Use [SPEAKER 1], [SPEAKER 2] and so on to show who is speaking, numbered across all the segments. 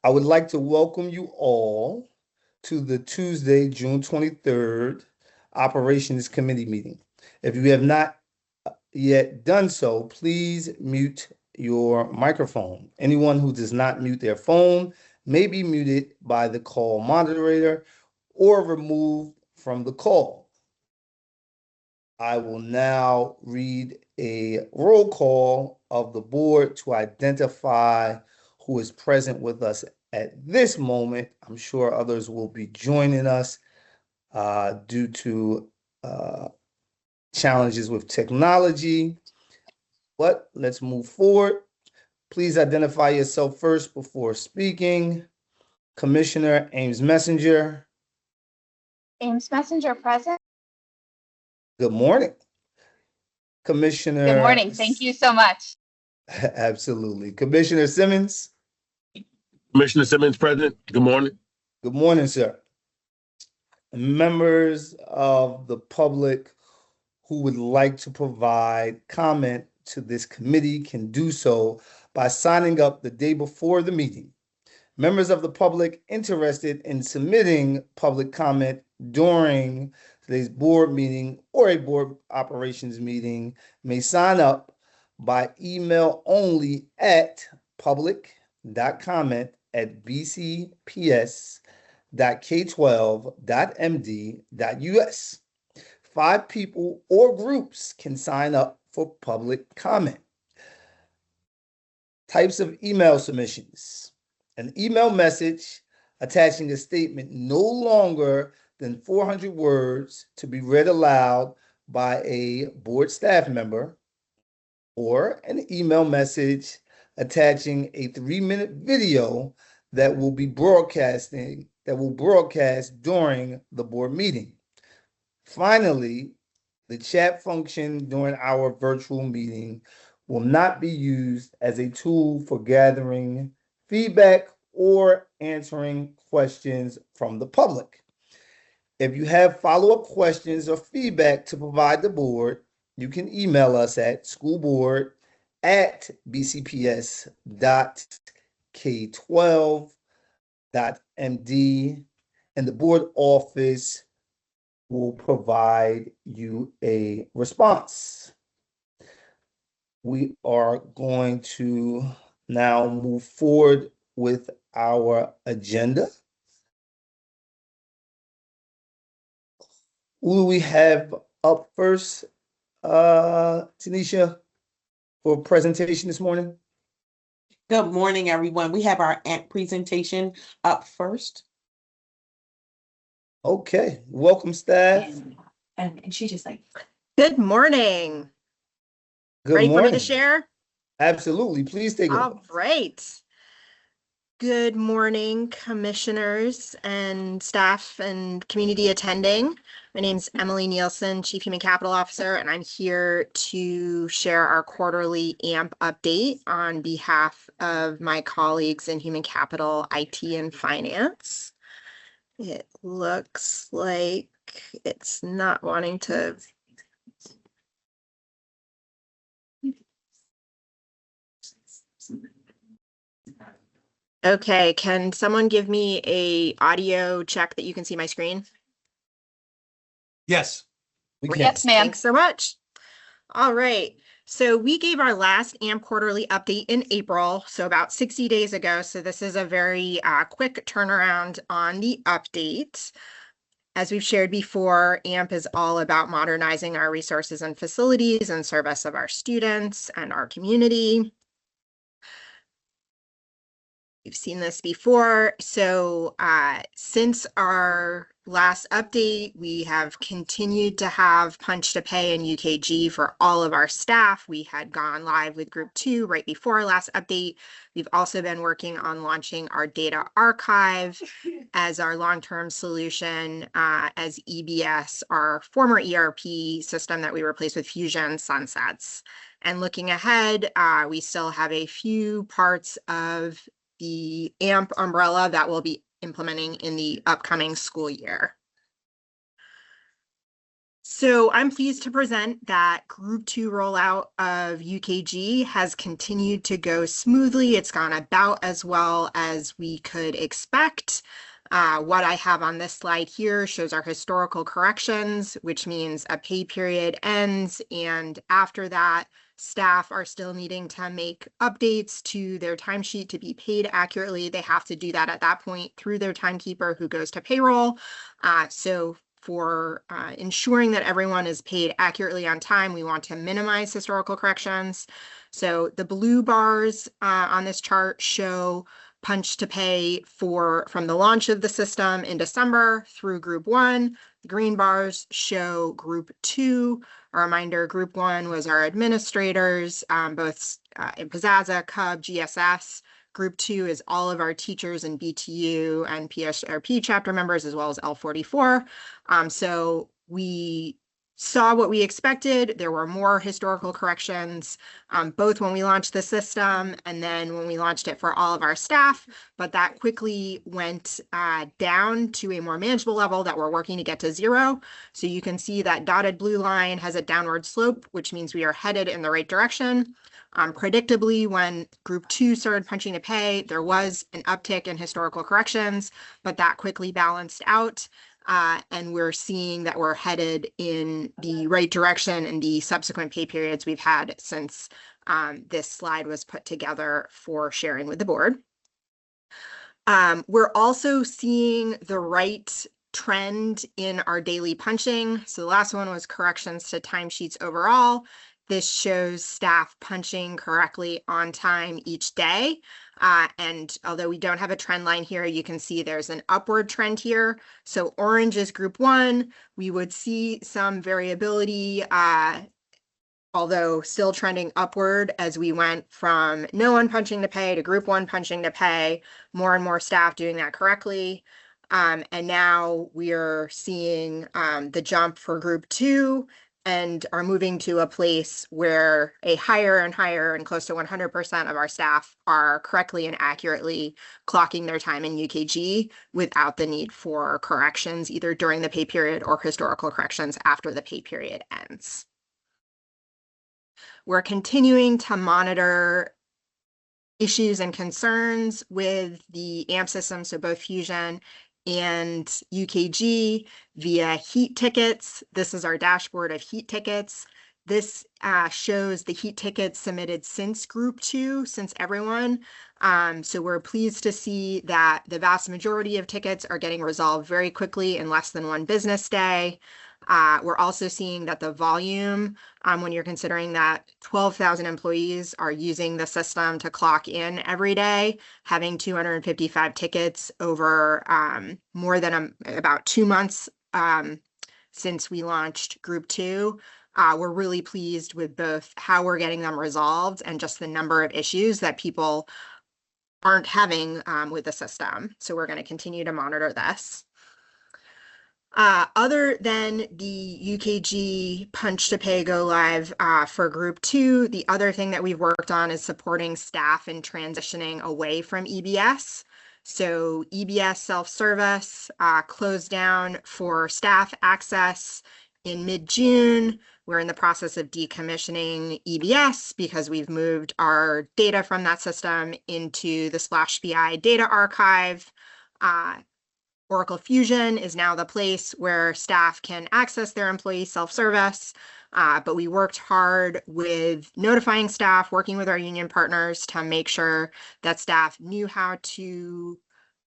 [SPEAKER 1] I would like to welcome you all to the Tuesday, June 23rd Operations Committee meeting. If you have not yet done so, please mute your microphone. Anyone who does not mute their phone may be muted by the call moderator or removed from the call. I will now read a roll call of the board to identify who is present with us at this moment. I'm sure others will be joining us due to challenges with technology, but let's move forward. Please identify yourself first before speaking. Commissioner Ames Messenger.
[SPEAKER 2] Ames Messenger present.
[SPEAKER 1] Good morning. Commissioner.
[SPEAKER 2] Good morning. Thank you so much.
[SPEAKER 1] Absolutely. Commissioner Simmons.
[SPEAKER 3] Commissioner Simmons present. Good morning.
[SPEAKER 1] Good morning, sir. Members of the public who would like to provide comment to this committee can do so by signing up the day before the meeting. Members of the public interested in submitting public comment during today's board meeting or a board operations meeting may sign up by email only at public.comment@bcps.k12.md.us. 5 people or groups can sign up for public comment. Types of email submissions. An email message attaching a statement no longer than 400 words to be read aloud by a board staff member, or an email message attaching a 3-minute video that will broadcast during the board meeting. Finally, the chat function during our virtual meeting will not be used as a tool for gathering feedback or answering questions from the public. If you have follow-up questions or feedback to provide the board, you can email us at schoolboard@bcps.k12.md, and the board office will provide you a response. We are going to now move forward with our agenda. Who do we have up first, Tanisha, for presentation this morning?
[SPEAKER 4] Good morning, everyone. We have our AMP presentation up first.
[SPEAKER 1] Okay, welcome, staff.
[SPEAKER 2] And she just like,
[SPEAKER 5] good morning.
[SPEAKER 1] Good
[SPEAKER 5] Ready
[SPEAKER 1] morning.
[SPEAKER 5] for me to share?
[SPEAKER 1] Absolutely. Please take it.
[SPEAKER 5] All right. Good morning, commissioners and staff and community attending. My name is Emily Nielsen, Chief Human Capital Officer, and I'm here to share our quarterly AMP update on behalf of my colleagues in Human Capital, IT, and Finance. It looks like it's not wanting to. Okay, can someone give me a audio check that you can see my screen?
[SPEAKER 3] Yes.
[SPEAKER 2] yes, ma'am.
[SPEAKER 5] Thanks so much. All right. So we gave our last AMP quarterly update in April, so about 60 days ago. So this is a very quick turnaround on the update. As we've shared before, AMP is all about modernizing our resources and facilities in service of our students and our community. We've seen this before. So since our last update, we have continued to have Punch to Pay and UKG for all of our staff. We had gone live with Group 2 right before our last update. We've also been working on launching our data archive as our long-term solution as EBS, our former ERP system that we replaced with Fusion, sunsets. And looking ahead, we still have a few parts of the AMP umbrella that we'll be implementing in the upcoming school year. So I'm pleased to present that Group 2 rollout of UKG has continued to go smoothly. It's gone about as well as we could expect. What I have on this slide here shows our historical corrections, which means a pay period ends, and after that, staff are still needing to make updates to their timesheet to be paid accurately. They have to do that at that point through their timekeeper who goes to payroll. So for ensuring that everyone is paid accurately on time, we want to minimize historical corrections. So the blue bars on this chart show punch to pay from the launch of the system in December through Group 1. The green bars show Group 2. A reminder, Group 1 was our administrators, both in Piazza, Cub, GSS. Group 2 is all of our teachers in BTU and PSRP chapter members, as well as L44. So we saw what we expected. There were more historical corrections, both when we launched the system and then when we launched it for all of our staff, but that quickly went down to a more manageable level that we're working to get to 0. So you can see that dotted blue line has a downward slope, which means we are headed in the right direction. Predictably, when Group 2 started punching to pay, there was an uptick in historical corrections, but that quickly balanced out. And we're seeing that we're headed in the right direction in the subsequent pay periods we've had since this slide was put together for sharing with the board. We're also seeing the right trend in our daily punching. So the last one was corrections to timesheets overall. This shows staff punching correctly on time each day. And although we don't have a trend line here, you can see there's an upward trend here. So orange is Group 1. We would see some variability, although still trending upward as we went from no one punching to pay to Group 1 punching to pay, more and more staff doing that correctly. And now we're seeing the jump for Group 2 and are moving to a place where a higher and higher and close to 100% of our staff are correctly and accurately clocking their time in UKG without the need for corrections, either during the pay period or historical corrections after the pay period ends. We're continuing to monitor issues and concerns with the AMP system, so both Fusion and UKG via heat tickets. This is our dashboard of heat tickets. This shows the heat tickets submitted since Group 2, since everyone. So we're pleased to see that the vast majority of tickets are getting resolved very quickly in less than 1 business day. We're also seeing that the volume, when you're considering that 12,000 employees are using the system to clock in every day, having 255 tickets over more than about 2 months since we launched Group 2. We're really pleased with both how we're getting them resolved and just the number of issues that people aren't having with the system. So we're going to continue to monitor this. Other than the UKG punch to pay go live for Group 2, the other thing that we've worked on is supporting staff in transitioning away from EBS. So EBS self-service closed down for staff access in mid-June. We're in the process of decommissioning EBS because we've moved our data from that system into the /BI data archive. Oracle Fusion is now the place where staff can access their employee self-service, but we worked hard with notifying staff, working with our union partners to make sure that staff knew how to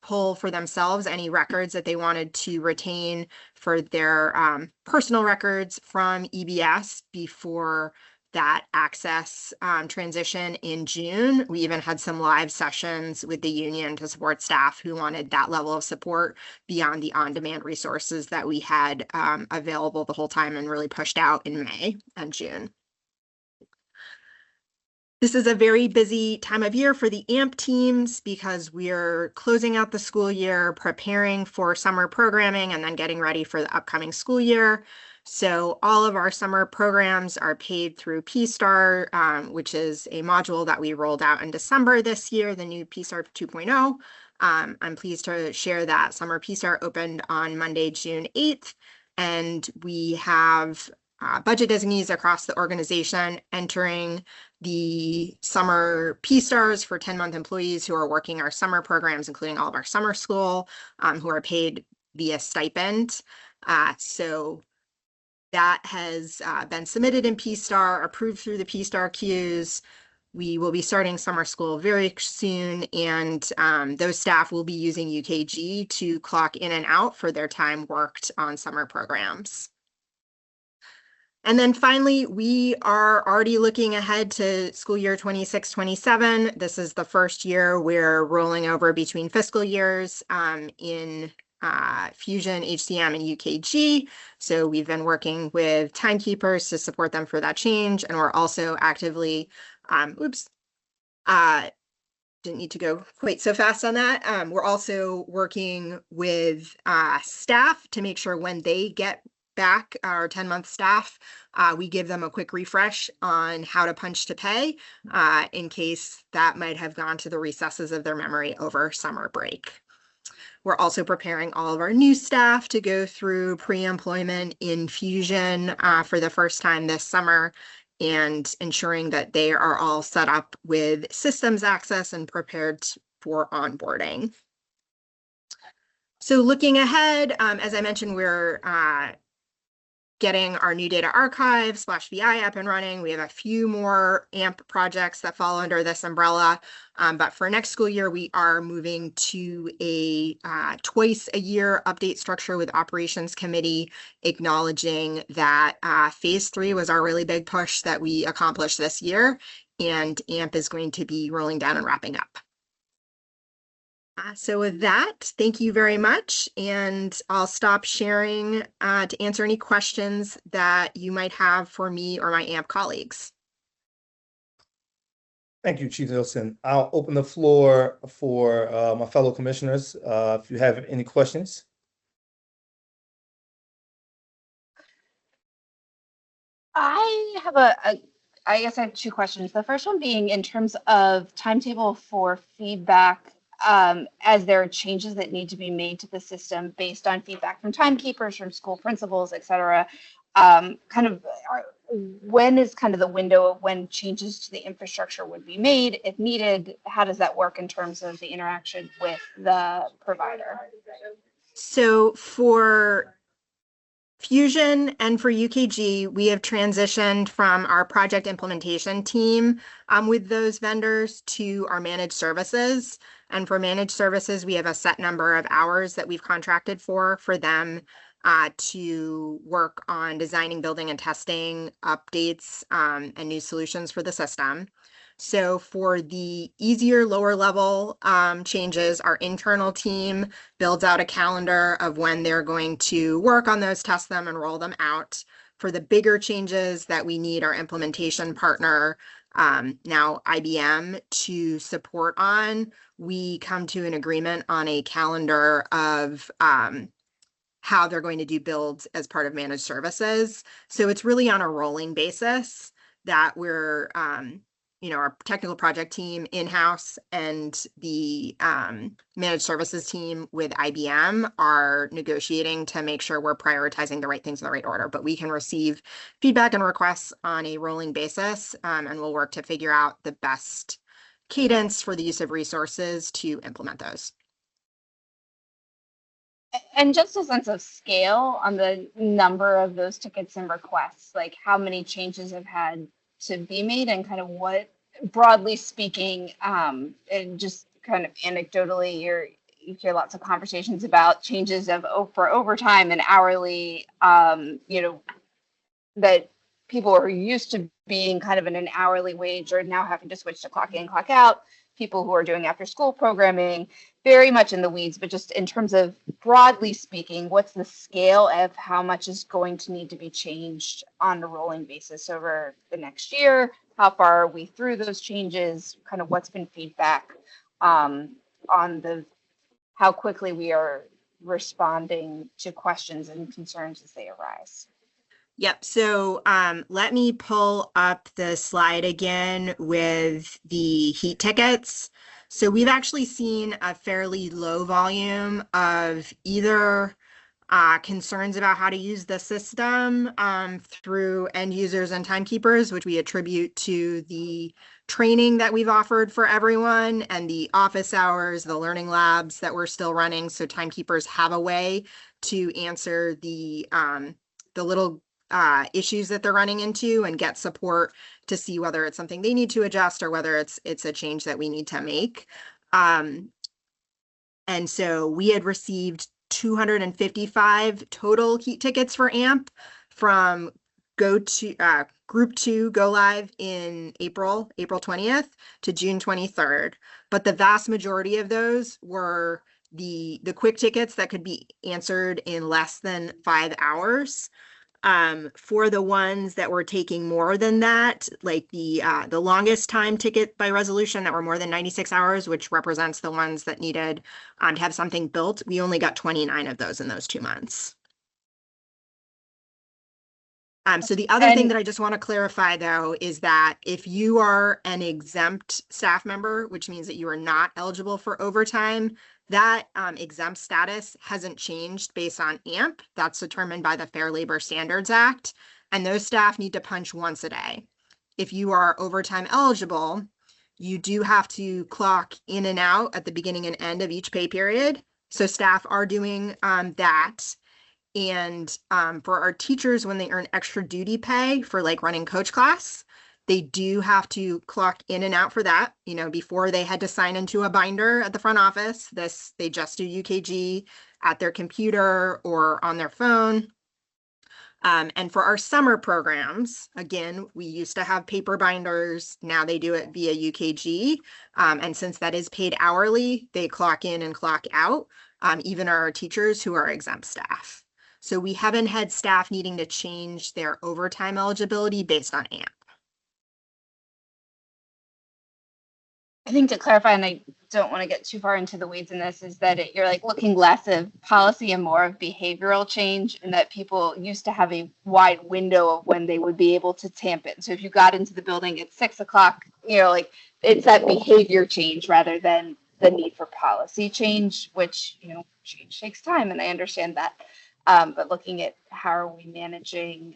[SPEAKER 5] pull for themselves any records that they wanted to retain for their personal records from EBS before that access transition in June. We even had some live sessions with the union to support staff who wanted that level of support beyond the on-demand resources that we had available the whole time and really pushed out in May and June. This is a very busy time of year for the AMP teams because we're closing out the school year, preparing for summer programming, and then getting ready for the upcoming school year. So all of our summer programs are paid through P-Star, which is a module that we rolled out in December this year, the new P-Star 2.0. I'm pleased to share that Summer P-Star opened on Monday, June 8th. and we have budget designees across the organization entering the summer P-Stars for 10-month employees who are working our summer programs, including all of our summer school, who are paid via stipend. So that has been submitted in P-Star, approved through the P-Star queues. We will be starting summer school very soon, and those staff will be using UKG to clock in and out for their time worked on summer programs. And then finally, we are already looking ahead to school year 26-27. This is the first year we're rolling over between fiscal years in Fusion, HCM, and UKG. So we've been working with timekeepers to support them for that change. And we're also actively, didn't need to go quite so fast on that. We're also working with staff to make sure when they get back, our 10-month staff, we give them a quick refresh on how to punch to pay in case that might have gone to the recesses of their memory over summer break. We're also preparing all of our new staff to go through pre-employment in Fusion for the first time this summer, and ensuring that they are all set up with systems access and prepared for onboarding. So looking ahead, as I mentioned, we're getting our new data archive /VI up and running. We have a few more AMP projects that fall under this umbrella. But for next school year, we are moving to a twice a year update structure with operations committee, acknowledging that phase 3 was our really big push that we accomplished this year, and AMP is going to be rolling down and wrapping up. So with that, thank you very much, and I'll stop sharing to answer any questions that you might have for me or my AMP colleagues.
[SPEAKER 1] Thank you, Chief Nielsen. I'll open the floor for my fellow commissioners if you have any questions.
[SPEAKER 2] I have I guess I have 2 questions. The first one being in terms of timetable for feedback, as there are changes that need to be made to the system based on feedback from timekeepers, from school principals, et cetera. When is kind of the window of when changes to the infrastructure would be made if needed? How does that work in terms of the interaction with the provider?
[SPEAKER 5] So for Fusion and for UKG, we have transitioned from our project implementation team with those vendors to our managed services. And for managed services, we have a set number of hours that we've contracted for them to work on designing, building, and testing updates and new solutions for the system. So for the easier lower level changes, our internal team builds out a calendar of when they're going to work on those, test them, and roll them out. For the bigger changes that we need our implementation partner, now IBM, to support on, we come to an agreement on a calendar of how they're going to do builds as part of managed services. So it's really on a rolling basis that we're our technical project team in-house and the managed services team with IBM are negotiating to make sure we're prioritizing the right things in the right order. But we can receive feedback and requests on a rolling basis, and we'll work to figure out the best cadence for the use of resources to implement those.
[SPEAKER 2] And just a sense of scale on the number of those tickets and requests, like how many changes have had to be made, and kind of what, broadly speaking, and just kind of anecdotally, you hear lots of conversations about changes for overtime and hourly, that people are used to being kind of in an hourly wage are now having to switch to clock in, clock out. People who are doing after school programming, very much in the weeds, but just in terms of broadly speaking, what's the scale of how much is going to need to be changed on a rolling basis over the next year? How far are we through those changes? Kind of what's been feedback on how quickly we are responding to questions and concerns as they arise?
[SPEAKER 5] Yep. So let me pull up the slide again with the heat tickets. So we've actually seen a fairly low volume of either concerns about how to use the system through end users and timekeepers, which we attribute to the training that we've offered for everyone and the office hours, the learning labs that we're still running. So timekeepers have a way to answer the little issues that they're running into and get support to see whether it's something they need to adjust or whether it's a change that we need to make. And so we had received 255 total heat tickets for AMP from Group 2 go live in April 20th to June 23rd. But the vast majority of those were the quick tickets that could be answered in less than 5 hours. For the ones that were taking more than that, like the longest time ticket by resolution that were more than 96 hours, which represents the ones that needed to have something built, we only got 29 of those in those 2 months. So the other thing that I just want to clarify, though, is that if you are an exempt staff member, which means that you are not eligible for overtime, that exempt status hasn't changed based on AMP. That's determined by the Fair Labor Standards Act, and those staff need to punch once a day. If you are overtime eligible, you do have to clock in and out at the beginning and end of each pay period. So staff are doing that. And for our teachers, when they earn extra duty pay for like running coach class, they do have to clock in and out for that. You know, before they had to sign into a binder at the front office, they just do UKG at their computer or on their phone. And for our summer programs, again, we used to have paper binders. Now they do it via UKG. And since that is paid hourly, they clock in and clock out, even our teachers who are exempt staff. So we haven't had staff needing to change their overtime eligibility based on AMP.
[SPEAKER 2] I think to clarify, and I don't want to get too far into the weeds in this, is that you're like looking less of policy and more of behavioral change, and that people used to have a wide window of when they would be able to tamp it. So if you got into the building at 6 o'clock, you know, like it's that behavior change rather than the need for policy change, which, you know, change takes time, and I understand that. But looking at how are we managing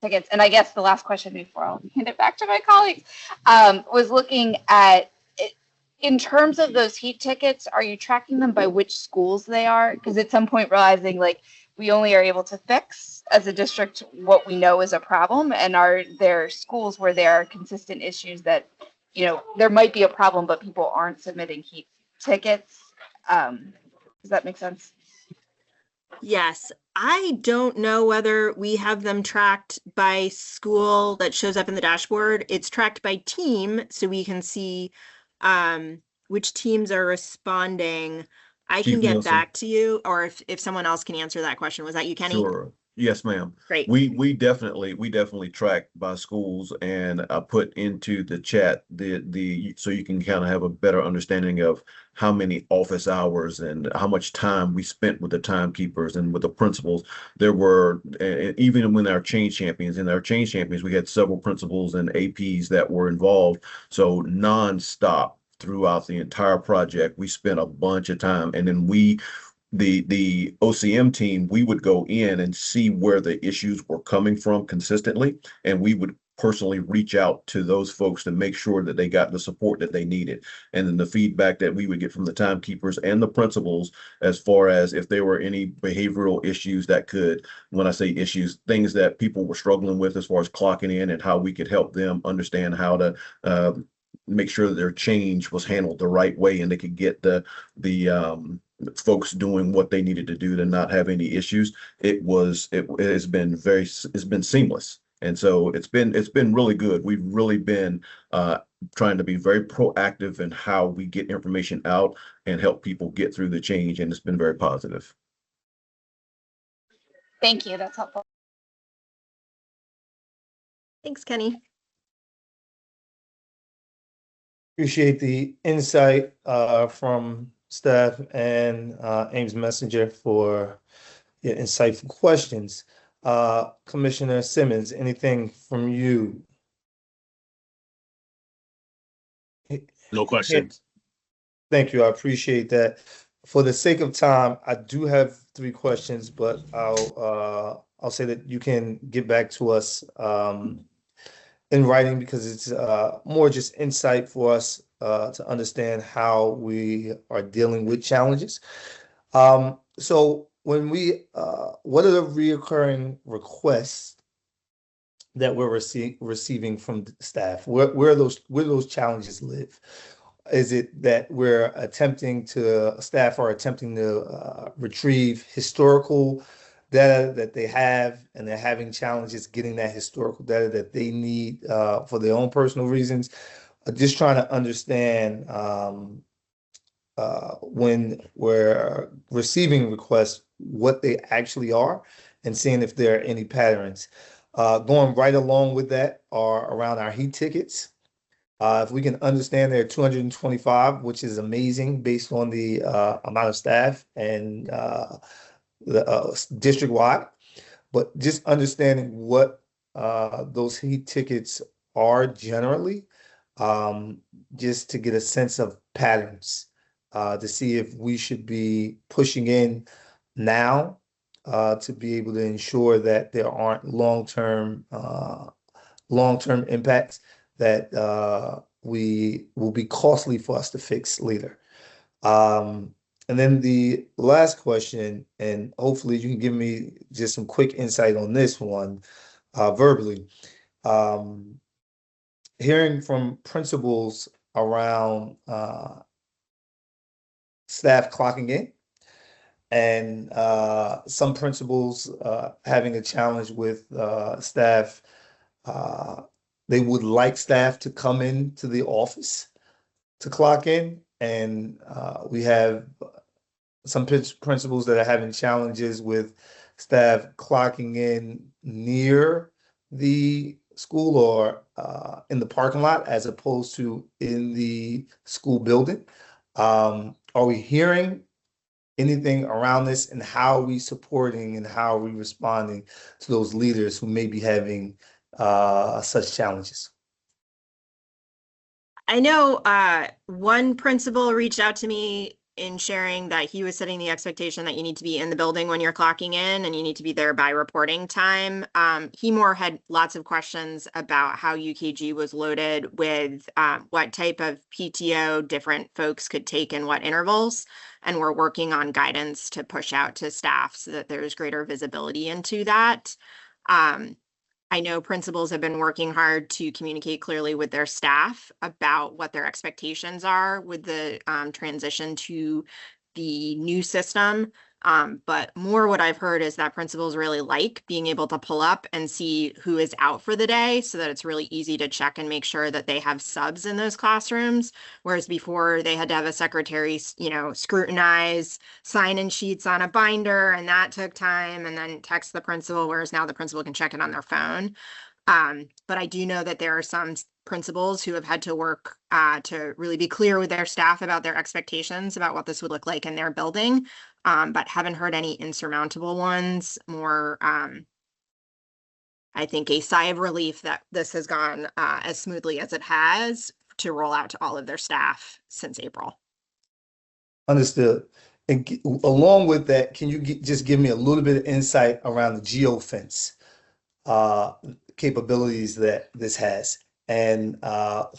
[SPEAKER 2] tickets, and I guess the last question before I'll hand it back to my colleagues was looking at it, in terms of those heat tickets, are you tracking them by which schools they are? Because at some point realizing like we only are able to fix as a district what we know is a problem, and are there schools where there are consistent issues that, you know, there might be a problem but people aren't submitting heat tickets? Does that make sense?
[SPEAKER 5] Yes, I don't know whether we have them tracked by school that shows up in the dashboard. It's tracked by team, so we can see which teams are responding. I
[SPEAKER 6] Chief
[SPEAKER 5] can get
[SPEAKER 6] Nielsen.
[SPEAKER 5] back to you, or if someone else can answer that question. Was that you, Kenny?
[SPEAKER 6] Sure. Yes, ma'am.
[SPEAKER 5] Great.
[SPEAKER 6] We definitely track by schools, and I put into the chat the so you can kind of have a better understanding of how many office hours and how much time we spent with the timekeepers and with the principals. There were, even when our change champions, we had several principals and APs that were involved. So nonstop throughout the entire project, we spent a bunch of time, and then the OCM team, we would go in and see where the issues were coming from consistently, and we would personally reach out to those folks to make sure that they got the support that they needed. And then the feedback that we would get from the timekeepers and the principals, as far as if there were any behavioral issues that could, when I say issues, things that people were struggling with as far as clocking in, and how we could help them understand how to make sure that their change was handled the right way, and they could get the folks doing what they needed to do to not have any issues. It has been seamless. And so it's been really good. We've really been trying to be very proactive in how we get information out and help people get through the change, and it's been very positive.
[SPEAKER 2] Thank you. That's helpful.
[SPEAKER 5] Thanks, Kenny.
[SPEAKER 1] Appreciate the insight from staff and Ames Messenger for your insightful questions. Commissioner Simmons, anything from you?
[SPEAKER 3] No questions.
[SPEAKER 1] Thank you. I appreciate that. For the sake of time, I do have 3 questions, but I'll say that you can get back to us in writing because it's more just insight for us to understand how we are dealing with challenges. So when what are the reoccurring requests that we're receiving from staff? Where those challenges live? Is it that staff are attempting to retrieve historical data that they have, and they're having challenges getting that historical data that they need for their own personal reasons? Just trying to understand when we're receiving requests, what they actually are, and seeing if there are any patterns. Going right along with that are around our heat tickets. If we can understand there are 225, which is amazing based on the amount of staff and the district-wide, but just understanding what those heat tickets are generally, just to get a sense of patterns, to see if we should be pushing in now to be able to ensure that there aren't long-term impacts that will be costly for us to fix later. And then the last question, and hopefully you can give me just some quick insight on this one verbally. Hearing from principals around staff clocking in, and some principals having a challenge with staff. They would like staff to come into the office to clock in, and we have some principals that are having challenges with staff clocking in near the school or in the parking lot as opposed to in the school building. Are we hearing anything around this, and how are we supporting and how are we responding to those leaders who may be having such challenges?
[SPEAKER 5] I know one principal reached out to me in sharing that he was setting the expectation that you need to be in the building when you're clocking in and you need to be there by reporting time. He more had lots of questions about how UKG was loaded with what type of PTO different folks could take in what intervals. And we're working on guidance to push out to staff so that there's greater visibility into that. I know principals have been working hard to communicate clearly with their staff about what their expectations are with the transition to the new system. But more what I've heard is that principals really like being able to pull up and see who is out for the day so that it's really easy to check and make sure that they have subs in those classrooms. Whereas before they had to have a secretary, scrutinize sign-in sheets on a binder, and that took time, and then text the principal, whereas now the principal can check it on their phone. But I do know that there are some principals who have had to work to really be clear with their staff about their expectations about what this would look like in their building, but haven't heard any insurmountable ones. More, I think, a sigh of relief that this has gone as smoothly as it has to roll out to all of their staff since April.
[SPEAKER 1] Understood. And along with that, can you just give me a little bit of insight around the geofence capabilities that this has, and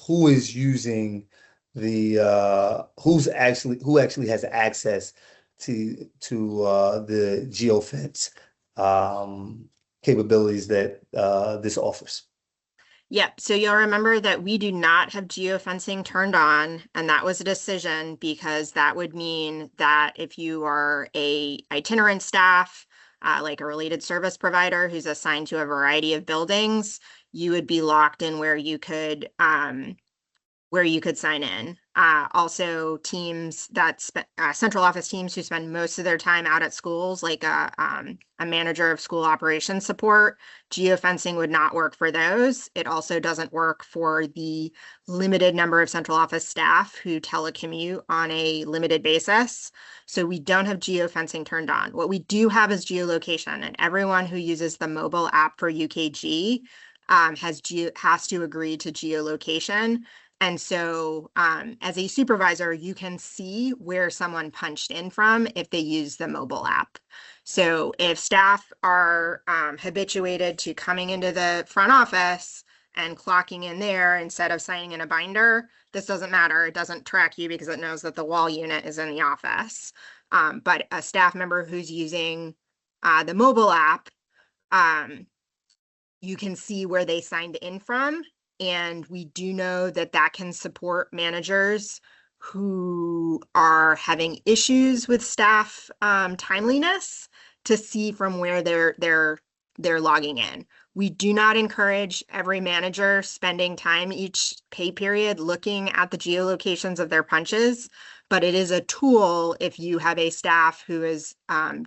[SPEAKER 1] who is using who actually has access to the geofence capabilities that this offers?
[SPEAKER 5] Yep. So you'll remember that we do not have geofencing turned on, and that was a decision because that would mean that if you are a itinerant staff, like a related service provider who's assigned to a variety of buildings, you would be locked in where you could sign in. Also, teams that central office teams who spend most of their time out at schools, like a manager of school operations support, geofencing would not work for those. It also doesn't work for the limited number of central office staff who telecommute on a limited basis. So we don't have geofencing turned on. What we do have is geolocation, and everyone who uses the mobile app for UKG has to agree to geolocation. And so as a supervisor, you can see where someone punched in from if they use the mobile app. So if staff are habituated to coming into the front office and clocking in there instead of signing in a binder, this doesn't matter. It doesn't track you because it knows that the wall unit is in the office. But a staff member who's using the mobile app, you can see where they signed in from. And we do know that that can support managers who are having issues with staff timeliness to see from where they're logging in. We do not encourage every manager spending time each pay period looking at the geolocations of their punches, but it is a tool if you have a staff who is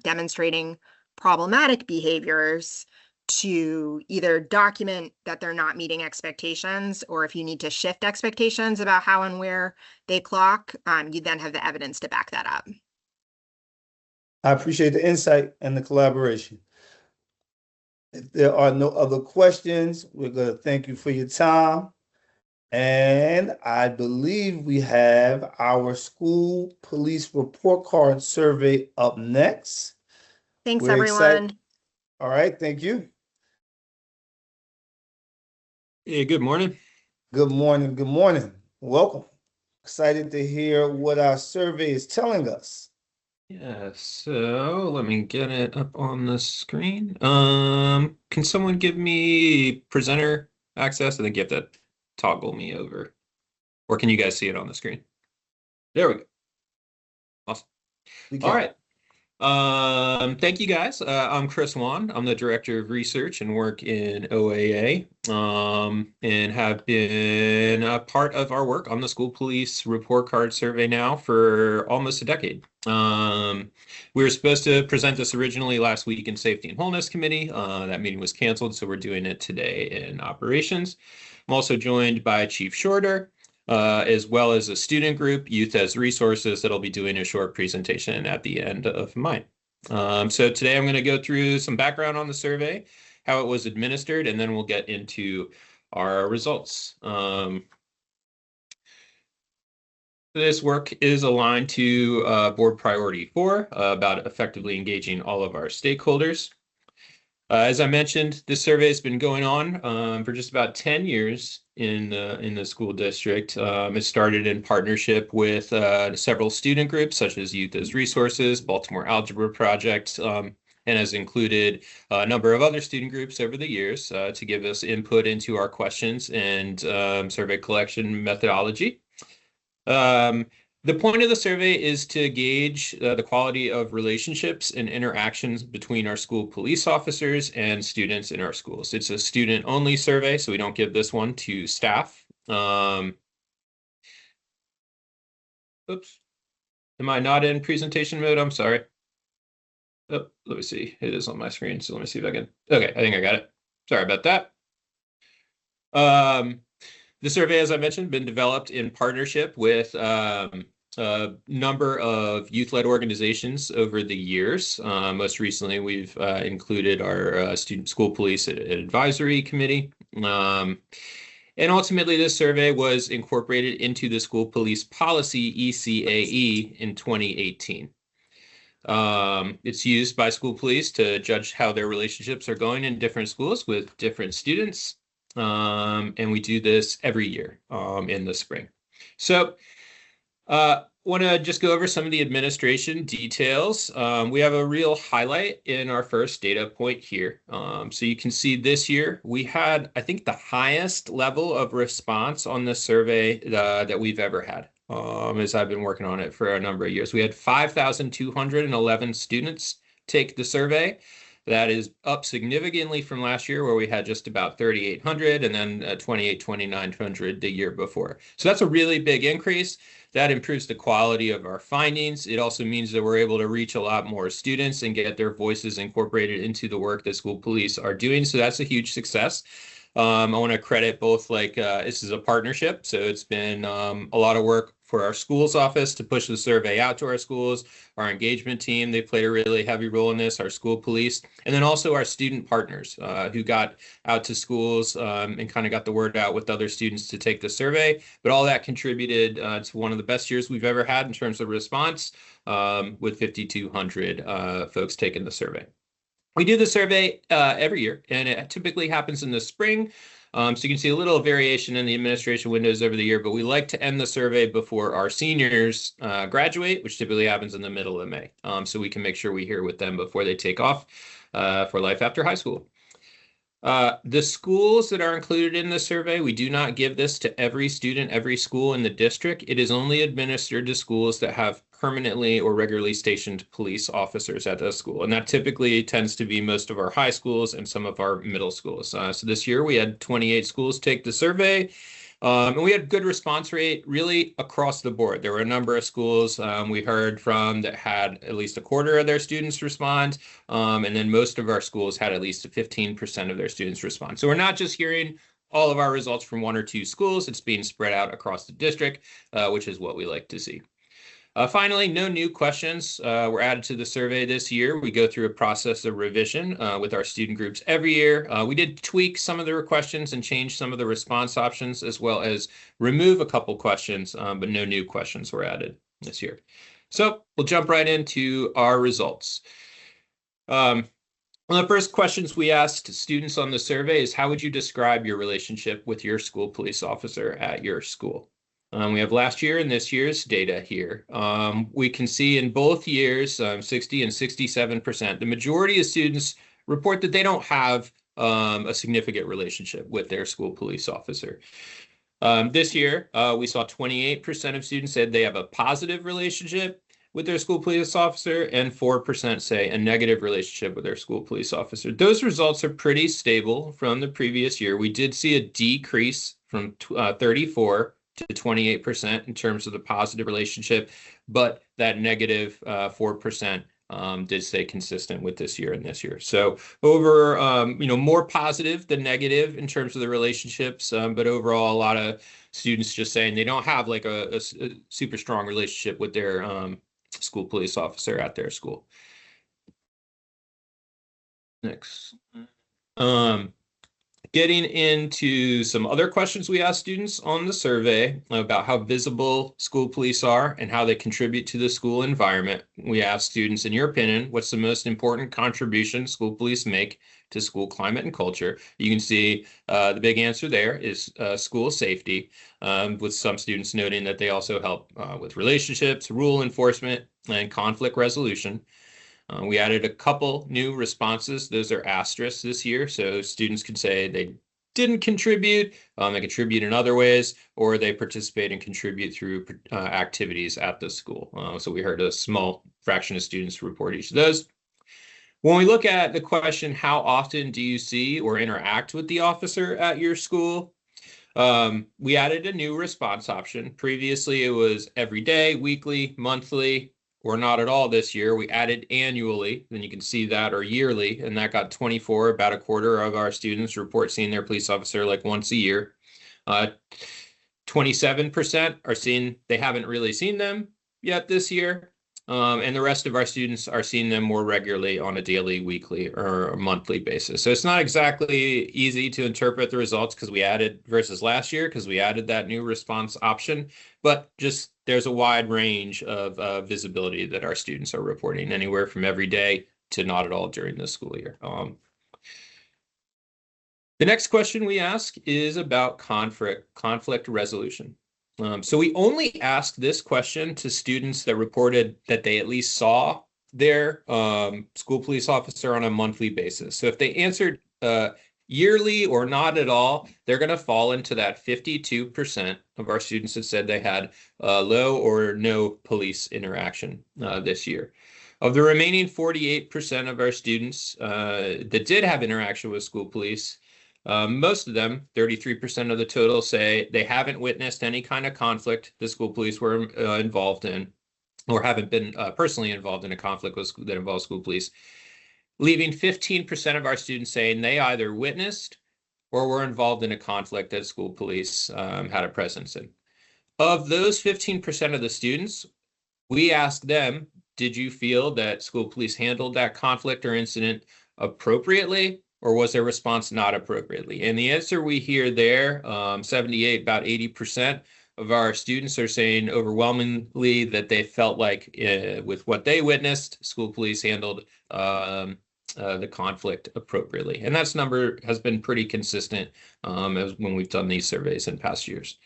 [SPEAKER 5] demonstrating problematic behaviors to either document that they're not meeting expectations, or if you need to shift expectations about how and where they clock, you then have the evidence to back that up.
[SPEAKER 1] I appreciate the insight and the collaboration. If there are no other questions, we're going to thank you for your time. And I believe we have our school police report card survey up next.
[SPEAKER 5] Thanks,
[SPEAKER 1] We're
[SPEAKER 5] everyone.
[SPEAKER 1] excited. All right, thank you.
[SPEAKER 7] Hey, good morning.
[SPEAKER 1] Good morning. Good morning. Welcome. Excited to hear what our survey is telling us.
[SPEAKER 7] Yeah, so let me get it up on the screen. Can someone give me presenter access? I think you have to toggle me over. Or can you guys see it on the screen? There we go. Awesome. All right. Thank you guys. I'm Chris Wan. I'm the Director of Research and work in OAA, and have been a part of our work on the school police report card survey now for almost a decade. We were supposed to present this originally last week in Safety and Wholeness Committee. That meeting was canceled, so we're doing it today in operations. I'm also joined by Chief Shorter, as well as a student group, Youth as Resources, that'll be doing a short presentation at the end of mine. So today I'm going to go through some background on the survey, how it was administered, and then we'll get into our results. This work is aligned to Board Priority 4 about effectively engaging all of our stakeholders. As I mentioned, this survey has been going on for just about 10 years in the school district. It started in partnership with several student groups such as Youth as Resources, Baltimore Algebra Project, and has included a number of other student groups over the years to give us input into our questions and survey collection methodology. The point of the survey is to gauge the quality of relationships and interactions between our school police officers and students in our schools. It's a student-only survey, so we don't give this one to staff. Oops. Am I not in presentation mode? I'm sorry. Oh, let me see. It is on my screen, so let me see if I can. Okay, I think I got it. Sorry about that. The survey, as I mentioned, been developed in partnership with a number of youth-led organizations over the years. Most recently, we've included our Student School Police Advisory Committee. And ultimately, this survey was incorporated into the School Police Policy, ECAE, in 2018. It's used by school police to judge how their relationships are going in different schools with different students. And we do this every year in the spring. So want to just go over some of the administration details. We have a real highlight in our first data point here. So you can see this year we had, I think, the highest level of response on the survey that we've ever had, as I've been working on it for a number of years. We had 5,211 students take the survey. That is up significantly from last year, where we had just about 3,800 and then 2,900 the year before. So that's a really big increase. That improves the quality of our findings. It also means that we're able to reach a lot more students and get their voices incorporated into the work that school police are doing. So that's a huge success. I want to credit both, this is a partnership. So it's been a lot of work for our schools office to push the survey out to our schools, our engagement team, they played a really heavy role in this, our school police, and then also our student partners who got out to schools and kind of got the word out with other students to take the survey. But all that contributed to one of the best years we've ever had in terms of response, with 5,200 folks taking the survey. We do the survey every year, and it typically happens in the spring. So you can see a little variation in the administration windows over the year, but we like to end the survey before our seniors graduate, which typically happens in the middle of May. So we can make sure we hear with them before they take off for life after high school. The schools that are included in the survey, we do not give this to every student, every school in the district. It is only administered to schools that have permanently or regularly stationed police officers at the school. And that typically tends to be most of our high schools and some of our middle schools. So this year we had 28 schools take the survey. And we had good response rate really across the board. There were a number of schools we heard from that had at least a quarter of their students respond. And then most of our schools had at least 15% of their students respond. So we're not just hearing all of our results from one or two schools. It's being spread out across the district, which is what we like to see. Finally, no new questions were added to the survey this year. We go through a process of revision with our student groups every year. We did tweak some of the questions and change some of the response options, as well as remove a couple questions, but no new questions were added this year. So we'll jump right into our results. One of the first questions we asked students on the survey is, how would you describe your relationship with your school police officer at your school? We have last year and this year's data here. We can see in both years, 60 and 67%, the majority of students report that they don't have a significant relationship with their school police officer. This year, we saw 28% of students said they have a positive relationship with their school police officer, and 4% say a negative relationship with their school police officer. Those results are pretty stable from the previous year. We did see a decrease from 34 to 28% in terms of the positive relationship, but that negative 4% did stay consistent with this year and this year. So over, more positive than negative in terms of the relationships, but overall, a lot of students just saying they don't have like a super strong relationship with their school police officer at their school. Next. Getting into some other questions we asked students on the survey about how visible school police are and how they contribute to the school environment. We asked students, in your opinion, what's the most important contribution school police make to school climate and culture? You can see the big answer there is school safety, with some students noting that they also help with relationships, rule enforcement, and conflict resolution. We added a couple new responses. Those are asterisks this year. So students can say they didn't contribute, they contribute in other ways, or they participate and contribute through activities at the school. So we heard a small fraction of students report each of those. When we look at the question, how often do you see or interact with the officer at your school? We added a new response option. Previously, it was every day, weekly, monthly, or not at all this year. We added annually, then you can see that, or yearly, and that got 24, about a quarter of our students report seeing their police officer like once a year. 27% are seeing they haven't really seen them yet this year. And the rest of our students are seeing them more regularly on a daily, weekly, or a monthly basis. So it's not exactly easy to interpret the results because we added versus last year, because we added that new response option, but just there's a wide range of visibility that our students are reporting, anywhere from every day to not at all during the school year. The next question we ask is about conflict resolution. So we only asked this question to students that reported that they at least saw their school police officer on a monthly basis. So if they answered yearly or not at all, they're going to fall into that 52% of our students that said they had low or no police interaction this year. Of the remaining 48% of our students that did have interaction with school police, most of them, 33% of the total, say they haven't witnessed any kind of conflict the school police were involved in, or haven't been personally involved in a conflict that involves school police, leaving 15% of our students saying they either witnessed or were involved in a conflict that school police had a presence in. Of those 15% of the students, we asked them, did you feel that school police handled that conflict or incident appropriately, or was their response not appropriately? And the answer we hear there, 78, about 80% of our students are saying overwhelmingly that they felt like with what they witnessed, school police handled the conflict appropriately. And that number has been pretty consistent as when we've done these surveys in past years.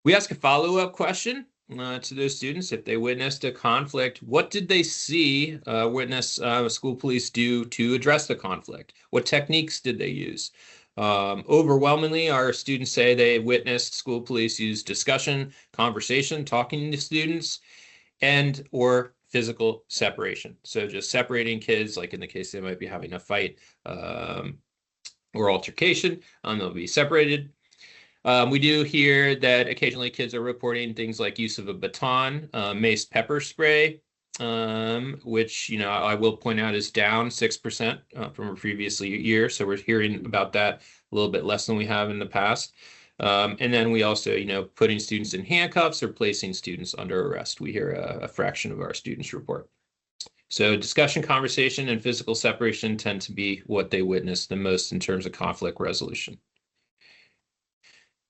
[SPEAKER 7] We ask a follow-up question to those students. If they witnessed a conflict, what did they see school police do to address the conflict? What techniques did they use? Overwhelmingly, our students say they witnessed school police use discussion, conversation, talking to students, and or physical separation. So just separating kids, like in the case they might be having a fight or altercation, they'll be separated. We do hear that occasionally kids are reporting things like use of a baton, mace pepper spray, which, I will point out is down 6% from a previous year. So we're hearing about that a little bit less than we have in the past. And then we also, putting students in handcuffs or placing students under arrest. We hear a fraction of our students report. So discussion, conversation, and physical separation tend to be what they witness the most in terms of conflict resolution.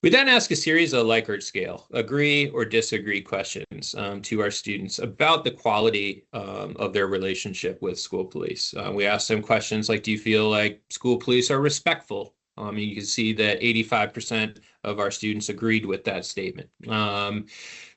[SPEAKER 7] We then ask a series of Likert scale, agree or disagree questions to our students about the quality of their relationship with school police. We ask them questions like, do you feel like school police are respectful? You can see that 85% of our students agreed with that statement.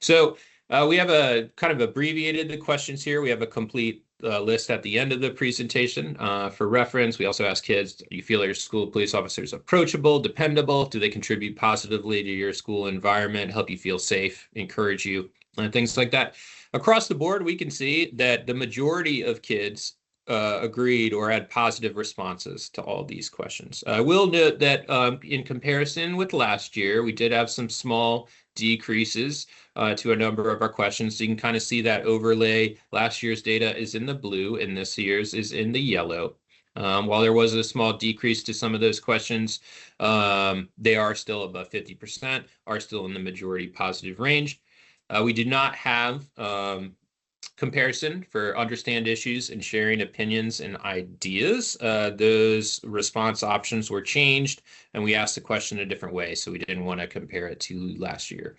[SPEAKER 7] So we have a kind of abbreviated the questions here. We have a complete list at the end of the presentation for reference. We also ask kids, do you feel your school police officers approachable, dependable? Do they contribute positively to your school environment, help you feel safe, encourage you, and things like that? Across the board, we can see that the majority of kids agreed or had positive responses to all these questions. I will note that in comparison with last year, we did have some small decreases to a number of our questions. So you can kind of see that overlay. Last year's data is in the blue and this year's is in the yellow. While there was a small decrease to some of those questions, they are still above 50%, are still in the majority positive range. We did not have comparison for understand issues and sharing opinions and ideas. Those response options were changed and we asked the question a different way. So we didn't want to compare it to last year.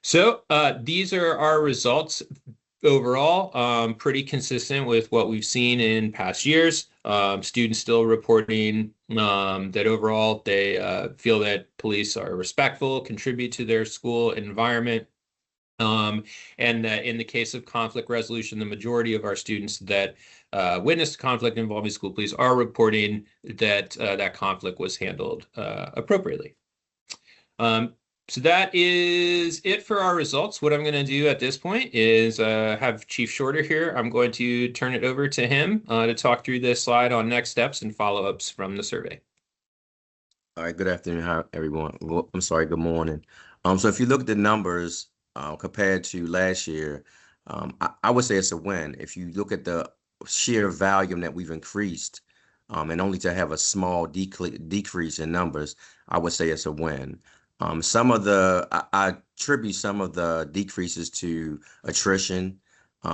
[SPEAKER 7] So these are our results overall, pretty consistent with what we've seen in past years. Students still reporting that overall they feel that police are respectful, contribute to their school environment. And in the case of conflict resolution, the majority of our students that witnessed conflict involving school police are reporting that that conflict was handled appropriately. So that is it for our results. What I'm going to do at this point is have Chief Shorter here. I'm going to turn it over to him to talk through this slide on next steps and follow-ups from the survey.
[SPEAKER 8] All right, good afternoon, everyone. I'm sorry, good morning. So if you look at the numbers compared to last year, I would say it's a win. If you look at the sheer volume that we've increased and only to have a small decrease in numbers, I would say it's a win. I attribute some of the decreases to attrition,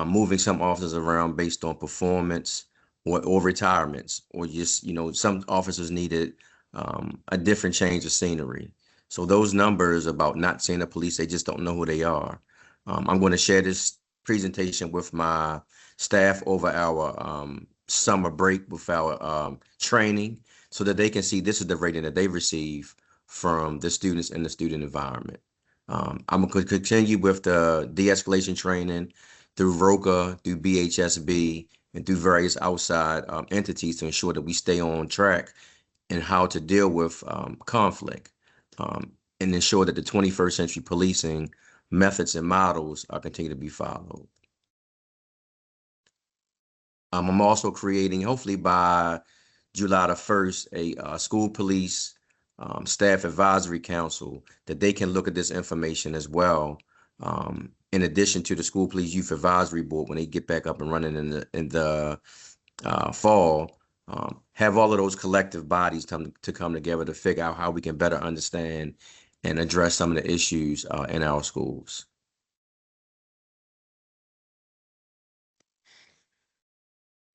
[SPEAKER 8] moving some officers around based on performance or retirements, or just, some officers needed a different change of scenery. So those numbers about not seeing the police, they just don't know who they are. I'm going to share this presentation with my staff over our summer break with our training so that they can see this is the rating that they receive from the students in the student environment. I'm going to continue with the de-escalation training through ROCA, through BHSB, and through various outside entities to ensure that we stay on track in how to deal with conflict and ensure that the 21st century policing methods and models continue to be followed. I'm also creating, hopefully by July the 1st, a school police staff advisory council that they can look at this information as well. In addition to the school police youth advisory board, when they get back up and running in the fall, have all of those collective bodies come together to figure out how we can better understand and address some of the issues in our schools.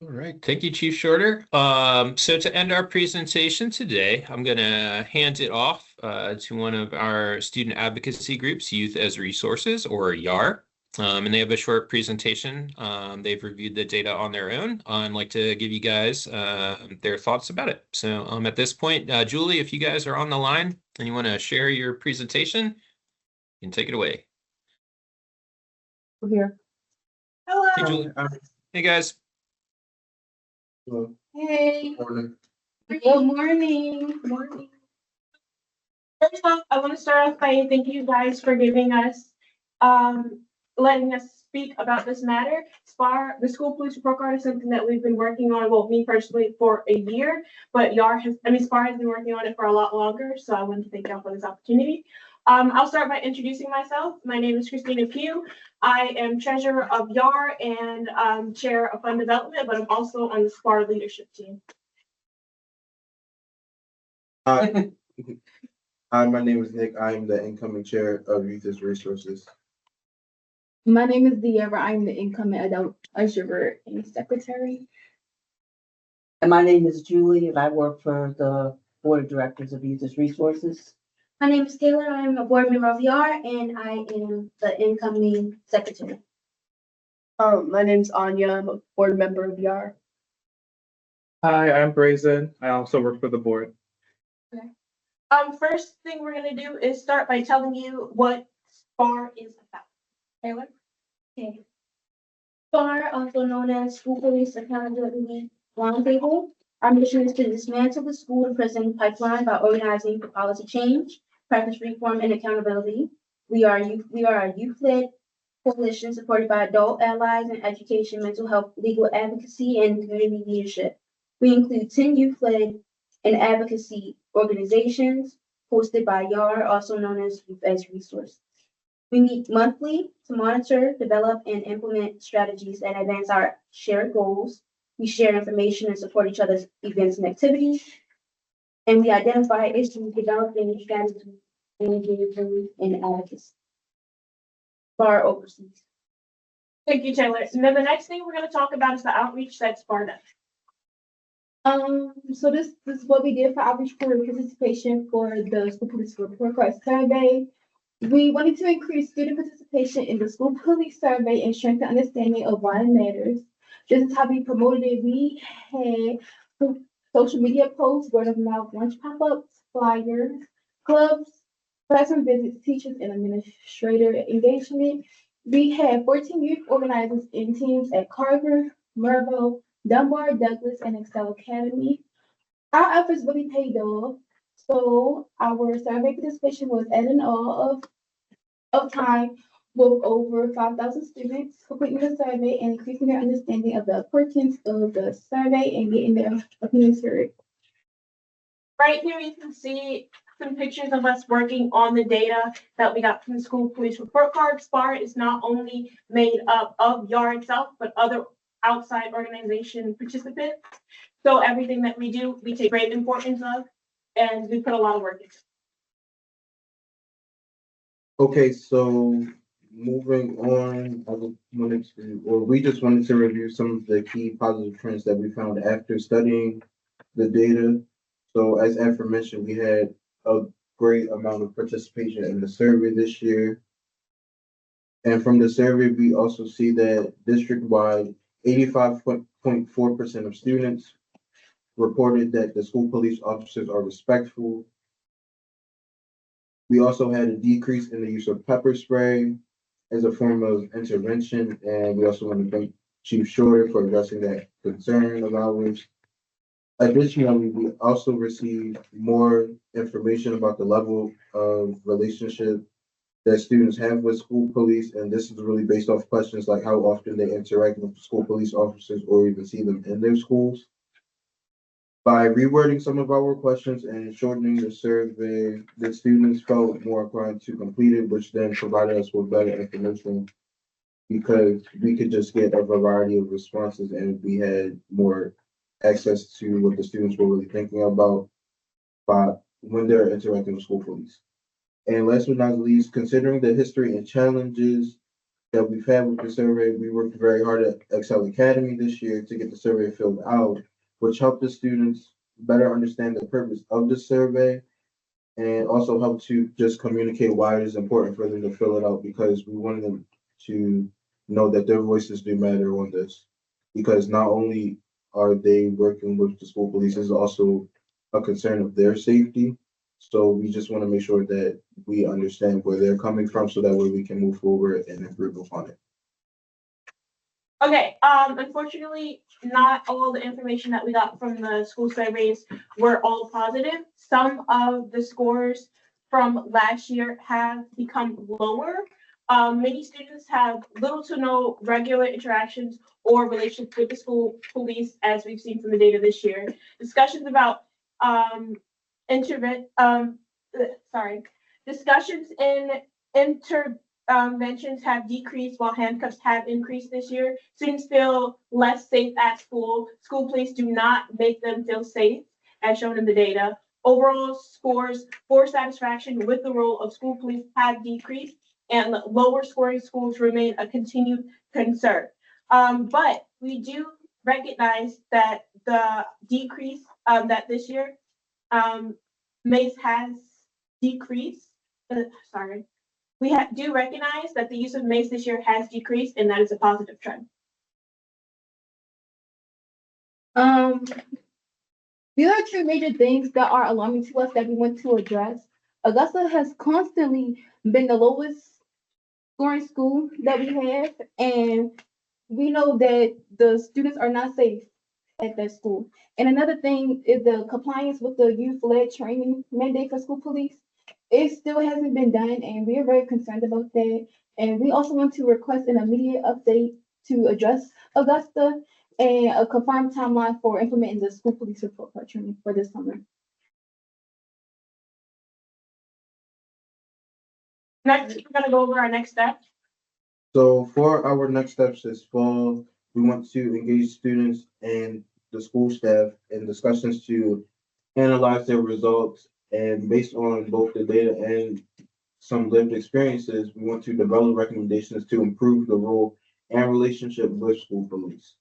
[SPEAKER 7] All right, thank you, Chief Shorter. So to end our presentation today, I'm going to hand it off to one of our student advocacy groups, Youth as Resources, or YAR. And they have a short presentation. They've reviewed the data on their own. I'd like to give you guys their thoughts about it. So at this point, Julie, if you guys are on the line and you want to share your presentation, you can take it away.
[SPEAKER 9] We're here. Hello.
[SPEAKER 7] Hey, Julie. Hey, guys.
[SPEAKER 9] Hey.
[SPEAKER 1] Morning.
[SPEAKER 9] Good morning. Good morning. First off, I want to start off by thanking you guys for giving us, letting us speak about this matter. SPAR, the school police report card, is something that we've been working on, well, me personally, for a year, but SPAR has been working on it for a lot longer, so I want to thank y'all for this opportunity. I'll start by introducing myself. My name is Christina Pugh. I am treasurer of YAR and chair of fund development, but I'm also on the SPAR leadership team.
[SPEAKER 10] Hi, my name is Nick. I am the incoming chair of Youth as Resources.
[SPEAKER 9] My name is Diera. I'm the incoming adult treasurer and secretary.
[SPEAKER 11] And my name is Julie, and I work for the board of directors of Youth as Resources.
[SPEAKER 12] My name is Taylor. I am a board member of YAR, and I am the incoming secretary.
[SPEAKER 9] My name is Anya. I'm a board member of YAR.
[SPEAKER 13] Hi, I'm Brazen. I also work for the board.
[SPEAKER 9] Okay. First thing we're gonna do is start by telling you what SPAR is about. Taylor?
[SPEAKER 12] Okay. SPAR, also known as School Police Accountability Roundtable. Our mission is to dismantle the school to prison pipeline by organizing for policy change, practice reform, and accountability. We are a youth-led coalition supported by adult allies in education, mental health, legal advocacy, and community leadership. We include 10 youth-led and advocacy organizations hosted by YAR, also known as Youth as Resources. We meet monthly to monitor, develop, and implement strategies that advance our shared goals. We share information and support each other's events and activities. And we identify issues, developing strategies, and engaging in advocacy. SPAR overseas.
[SPEAKER 9] Thank you, Taylor. And then the next thing we're going to talk about is the outreach that SPAR does.
[SPEAKER 12] So this is what we did for outreach for participation for the school police report card survey. We wanted to increase student participation in the school police survey and strengthen understanding of why it matters. This is how we promoted it. We had social media posts, word of mouth, lunch pop-ups, flyers, clubs, classroom visits, teachers, and administrator engagement. We had 14 youth organizers in teams at Carver, Mervo, Dunbar, Douglas, and Excel Academy. Our efforts really paid off. So our survey participation was at an all of time with over 5,000 students completing the survey and increasing their understanding of the importance of the survey and getting their opinions heard.
[SPEAKER 9] Right here, you can see some pictures of us working on the data that we got from the school police report card. SPAR is not only made up of YAR itself, but other outside organization participants. So everything that we do, we take great importance of, and we put a lot of work into.
[SPEAKER 10] Okay, so moving on, we just wanted to review some of the key positive trends that we found after studying the data. So as aforementioned, we had a great amount of participation in the survey this year. And from the survey, we also see that district-wide, 85.4% of students reported that the school police officers are respectful. We also had a decrease in the use of pepper spray as a form of intervention, and we also want to thank Chief Shorter for addressing that concern of ours. Additionally, we also received more information about the level of relationship that students have with school police, and this is really based off questions like how often they interact with school police officers or even see them in their schools. By rewording some of our questions and shortening the survey, the students felt more inclined to complete it, which then provided us with better information because we could just get a variety of responses and we had more access to what the students were really thinking about when they're interacting with school police. And last but not least, considering the history and challenges that we've had with the survey, we worked very hard at Excel Academy this year to get the survey filled out, which helped the students better understand the purpose of the survey and also help to just communicate why it is important for them to fill it out, because we wanted them to know that their voices do matter on this. Because not only are they working with the school police, it's also a concern of their safety. So we just want to make sure that we understand where they're coming from so that way we can move forward and improve upon it.
[SPEAKER 9] Okay, unfortunately, not all the information that we got from the school surveys were all positive. Some of the scores from last year have become lower. Many students have little to no regular interactions or relations with the school police, as we've seen from the data this year. Discussions about discussions in interventions have decreased while handcuffs have increased this year. Students feel less safe at school. School police do not make them feel safe, as shown in the data. Overall scores for satisfaction with the role of school police have decreased, and lower scoring schools remain a continued concern. But we do recognize that the decrease that this year MACE has decreased. We do recognize that the use of MACE this year has decreased, and that is a positive trend.
[SPEAKER 12] These are two major things that are alarming to us that we want to address. Augusta has constantly been the lowest scoring school that we have, and we know that the students are not safe at that school. And another thing is the compliance with the youth-led training mandate for school police. It still hasn't been done, and we are very concerned about that. And we also want to request an immediate update to address Augusta and a confirmed timeline for implementing the school police report card training for this summer.
[SPEAKER 9] Next, we're going to go over our next step.
[SPEAKER 10] So for our next steps this fall, we want to engage students and the school staff in discussions to analyze their results, and based on both the data and some lived experiences, we want to develop recommendations to improve the role and relationship with school police.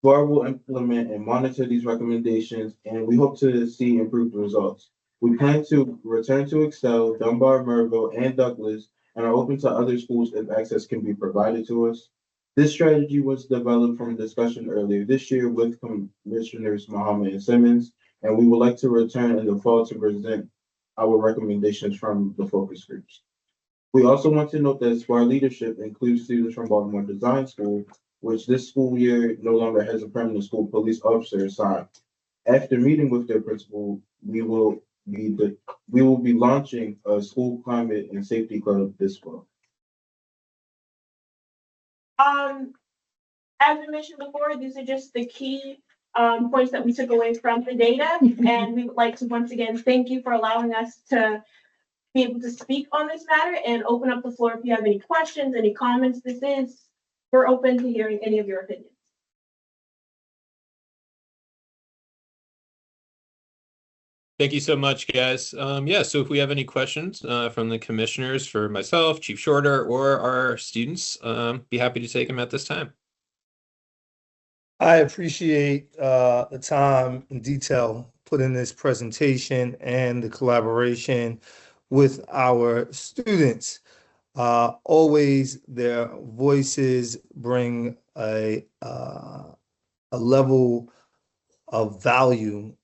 [SPEAKER 10] FAR will implement and monitor these recommendations, and we hope to see improved results. We plan to return to Excel, Dunbar, Merville, and Douglas, and are open to other schools if access can be provided to us. This strategy was developed from a discussion earlier this year with Commissioners Muhammad and Simmons, and we would like to return in the fall to present our recommendations from the focus groups. We also want to note that SPAR leadership includes students from Baltimore Design School, which this school year no longer has a permanent school police officer assigned. After meeting with their principal, we will be launching a school climate and safety club this fall.
[SPEAKER 9] As we mentioned before, these are just the key points that we took away from the data, and we would like to once again thank you for allowing us to be able to speak on this matter and open up the floor if you have any questions, any comments. We're open to hearing any of your opinions.
[SPEAKER 7] Thank you so much, guys. So if we have any questions from the commissioners for myself, Chief Shorter, or our students, be happy to take them at this time.
[SPEAKER 1] I appreciate the time and detail put in this presentation and the collaboration with our students. Always their voices bring a level of value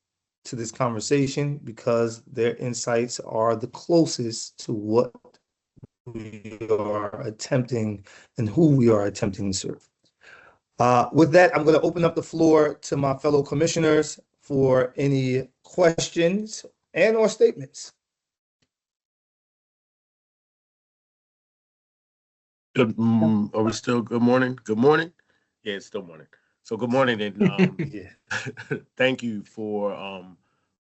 [SPEAKER 1] to this conversation because their insights are the closest to what we are attempting and who we are attempting to serve. With that, I'm going to open up the floor to my fellow commissioners for any questions and or statements.
[SPEAKER 3] Are we still good morning? Good morning. Yeah, it's still morning. So good morning, and thank you for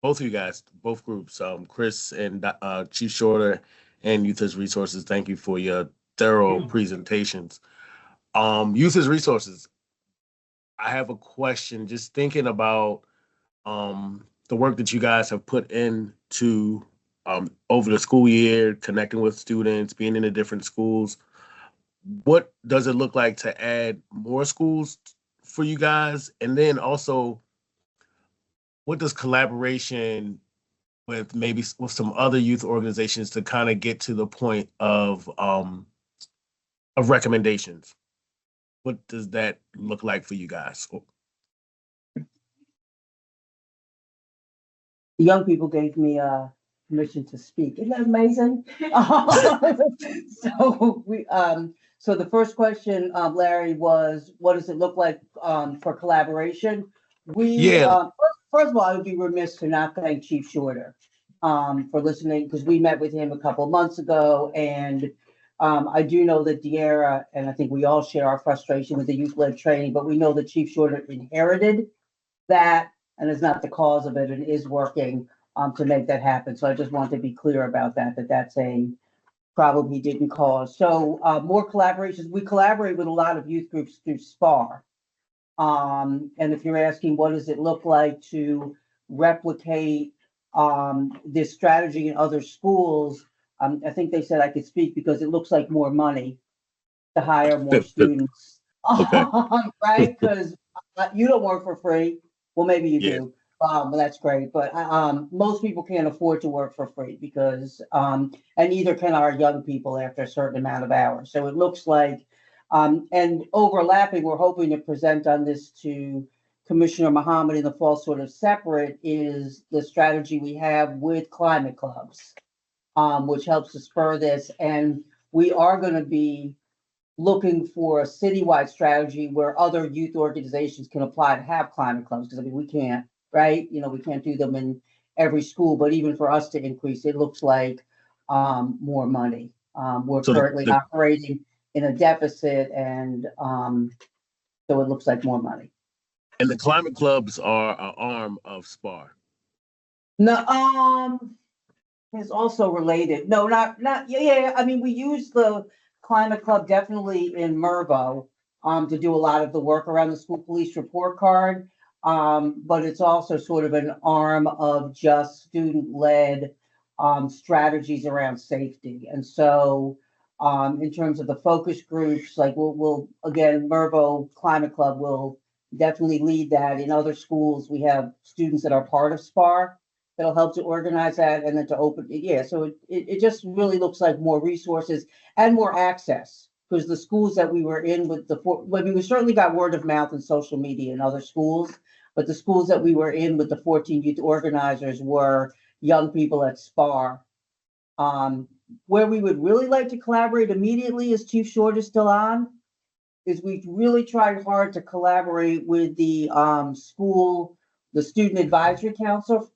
[SPEAKER 3] both of you guys, both groups, Chris and Chief Shorter and Youth as Resources. Thank you for your thorough presentations. Youth as Resources. I have a question. Just thinking about the work that you guys have put into over the school year, connecting with students, being in the different schools. What does it look like to add more schools for you guys? And then also, what does collaboration with maybe with some other youth organizations to kind of get to the point of recommendations? What does that look like for you guys?
[SPEAKER 11] The young people gave me permission to speak. Isn't that amazing? So the first question, Larry, was what does it look like for collaboration? First of all, I would be remiss to not thank Chief Shorter for listening, because we met with him a couple of months ago, and I do know that De'Ara, and I think we all share our frustration with the youth-led training, but we know that Chief Shorter inherited that and is not the cause of it and is working to make that happen. So I just want to be clear about that that's a problem he didn't cause. So more collaborations. We collaborate with a lot of youth groups through SPAR. And if you're asking what does it look like to replicate this strategy in other schools, I think they said I could speak because it looks like more money to hire more students. Right? Because you don't work for free. Well, maybe you do. Well, that's great. But most people can't afford to work for free because, and neither can our young people after a certain amount of hours. So it looks like, and overlapping, we're hoping to present on this to Commissioner Muhammad in the fall, sort of separate, is the strategy we have with climate clubs, which helps to spur this. And we are going to be looking for a citywide strategy where other youth organizations can apply to have climate clubs, because I mean, we can't, right? You know, we can't do them in every school, but even for us to increase, it looks like more money. We're currently operating in a deficit, and so it looks like more money.
[SPEAKER 3] And the climate clubs are an arm of SPAR.
[SPEAKER 11] No, it's also related. No, not yeah. I mean, we use the climate club definitely in Mervo to do a lot of the work around the school police report card. But it's also sort of an arm of just student-led strategies around safety. And so in terms of the focus groups, like we'll again, Mervo Climate Club will definitely lead that. In other schools, we have students that are part of SPAR that'll help to organize that and then to open. Yeah, so it just really looks like more resources and more access, because the schools that we were in with we certainly got word of mouth and social media in other schools, but the schools that we were in with the 14 youth organizers were young people at SPAR. Where we would really like to collaborate immediately, as Chief Short is still on, is we've really tried hard to collaborate with the Student Advisory Council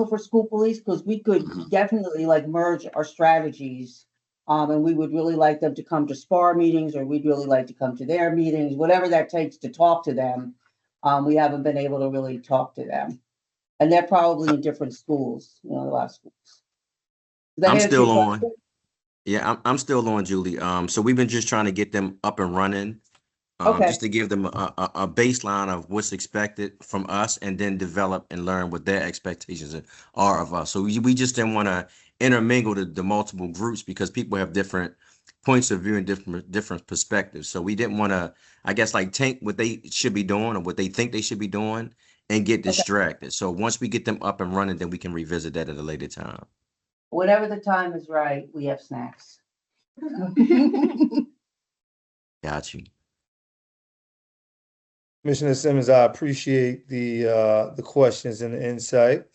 [SPEAKER 11] for School Police, because we could definitely like merge our strategies. And we would really like them to come to SPAR meetings, or we'd really like to come to their meetings, whatever that takes to talk to them. We haven't been able to really talk to them. And they're probably in different schools, a lot of schools.
[SPEAKER 8] I'm still on. Yeah, I'm still on, Julie. So we've been just trying to get them up and running, just to give them a baseline of what's expected from us, and then develop and learn what their expectations are of us. So we just didn't want to intermingle the multiple groups, because people have different points of view and different perspectives. So we didn't want to, I guess, like take what they should be doing or what they think they should be doing and get distracted. So once we get them up and running, then we can revisit that at a later time.
[SPEAKER 11] Whenever the time is right, we have snacks.
[SPEAKER 8] Got you.
[SPEAKER 1] Commissioner Simmons, I appreciate the questions and the insight.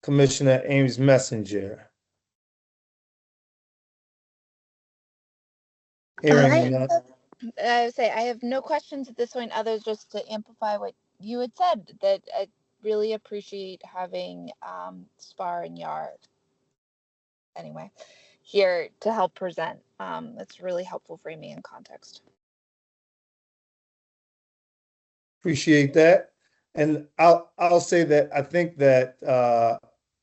[SPEAKER 1] Commissioner Ames Messenger.
[SPEAKER 2] I would say I have no questions at this point, others just to amplify what you had said, that I really appreciate having SPAR and YARD anyway here to help present. It's really helpful framing and context.
[SPEAKER 1] Appreciate that. And I'll say that I think that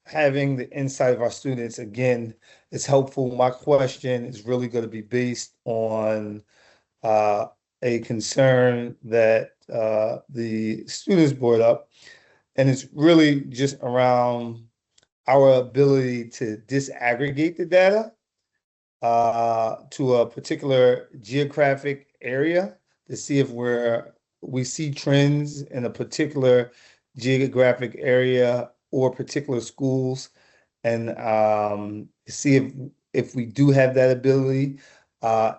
[SPEAKER 1] having the insight of our students, again, is helpful. My question is really going to be based on a concern that the students brought up, and it's really just around our ability to disaggregate the data to a particular geographic area to see if we see trends in a particular geographic area or particular schools, and see if we do have that ability,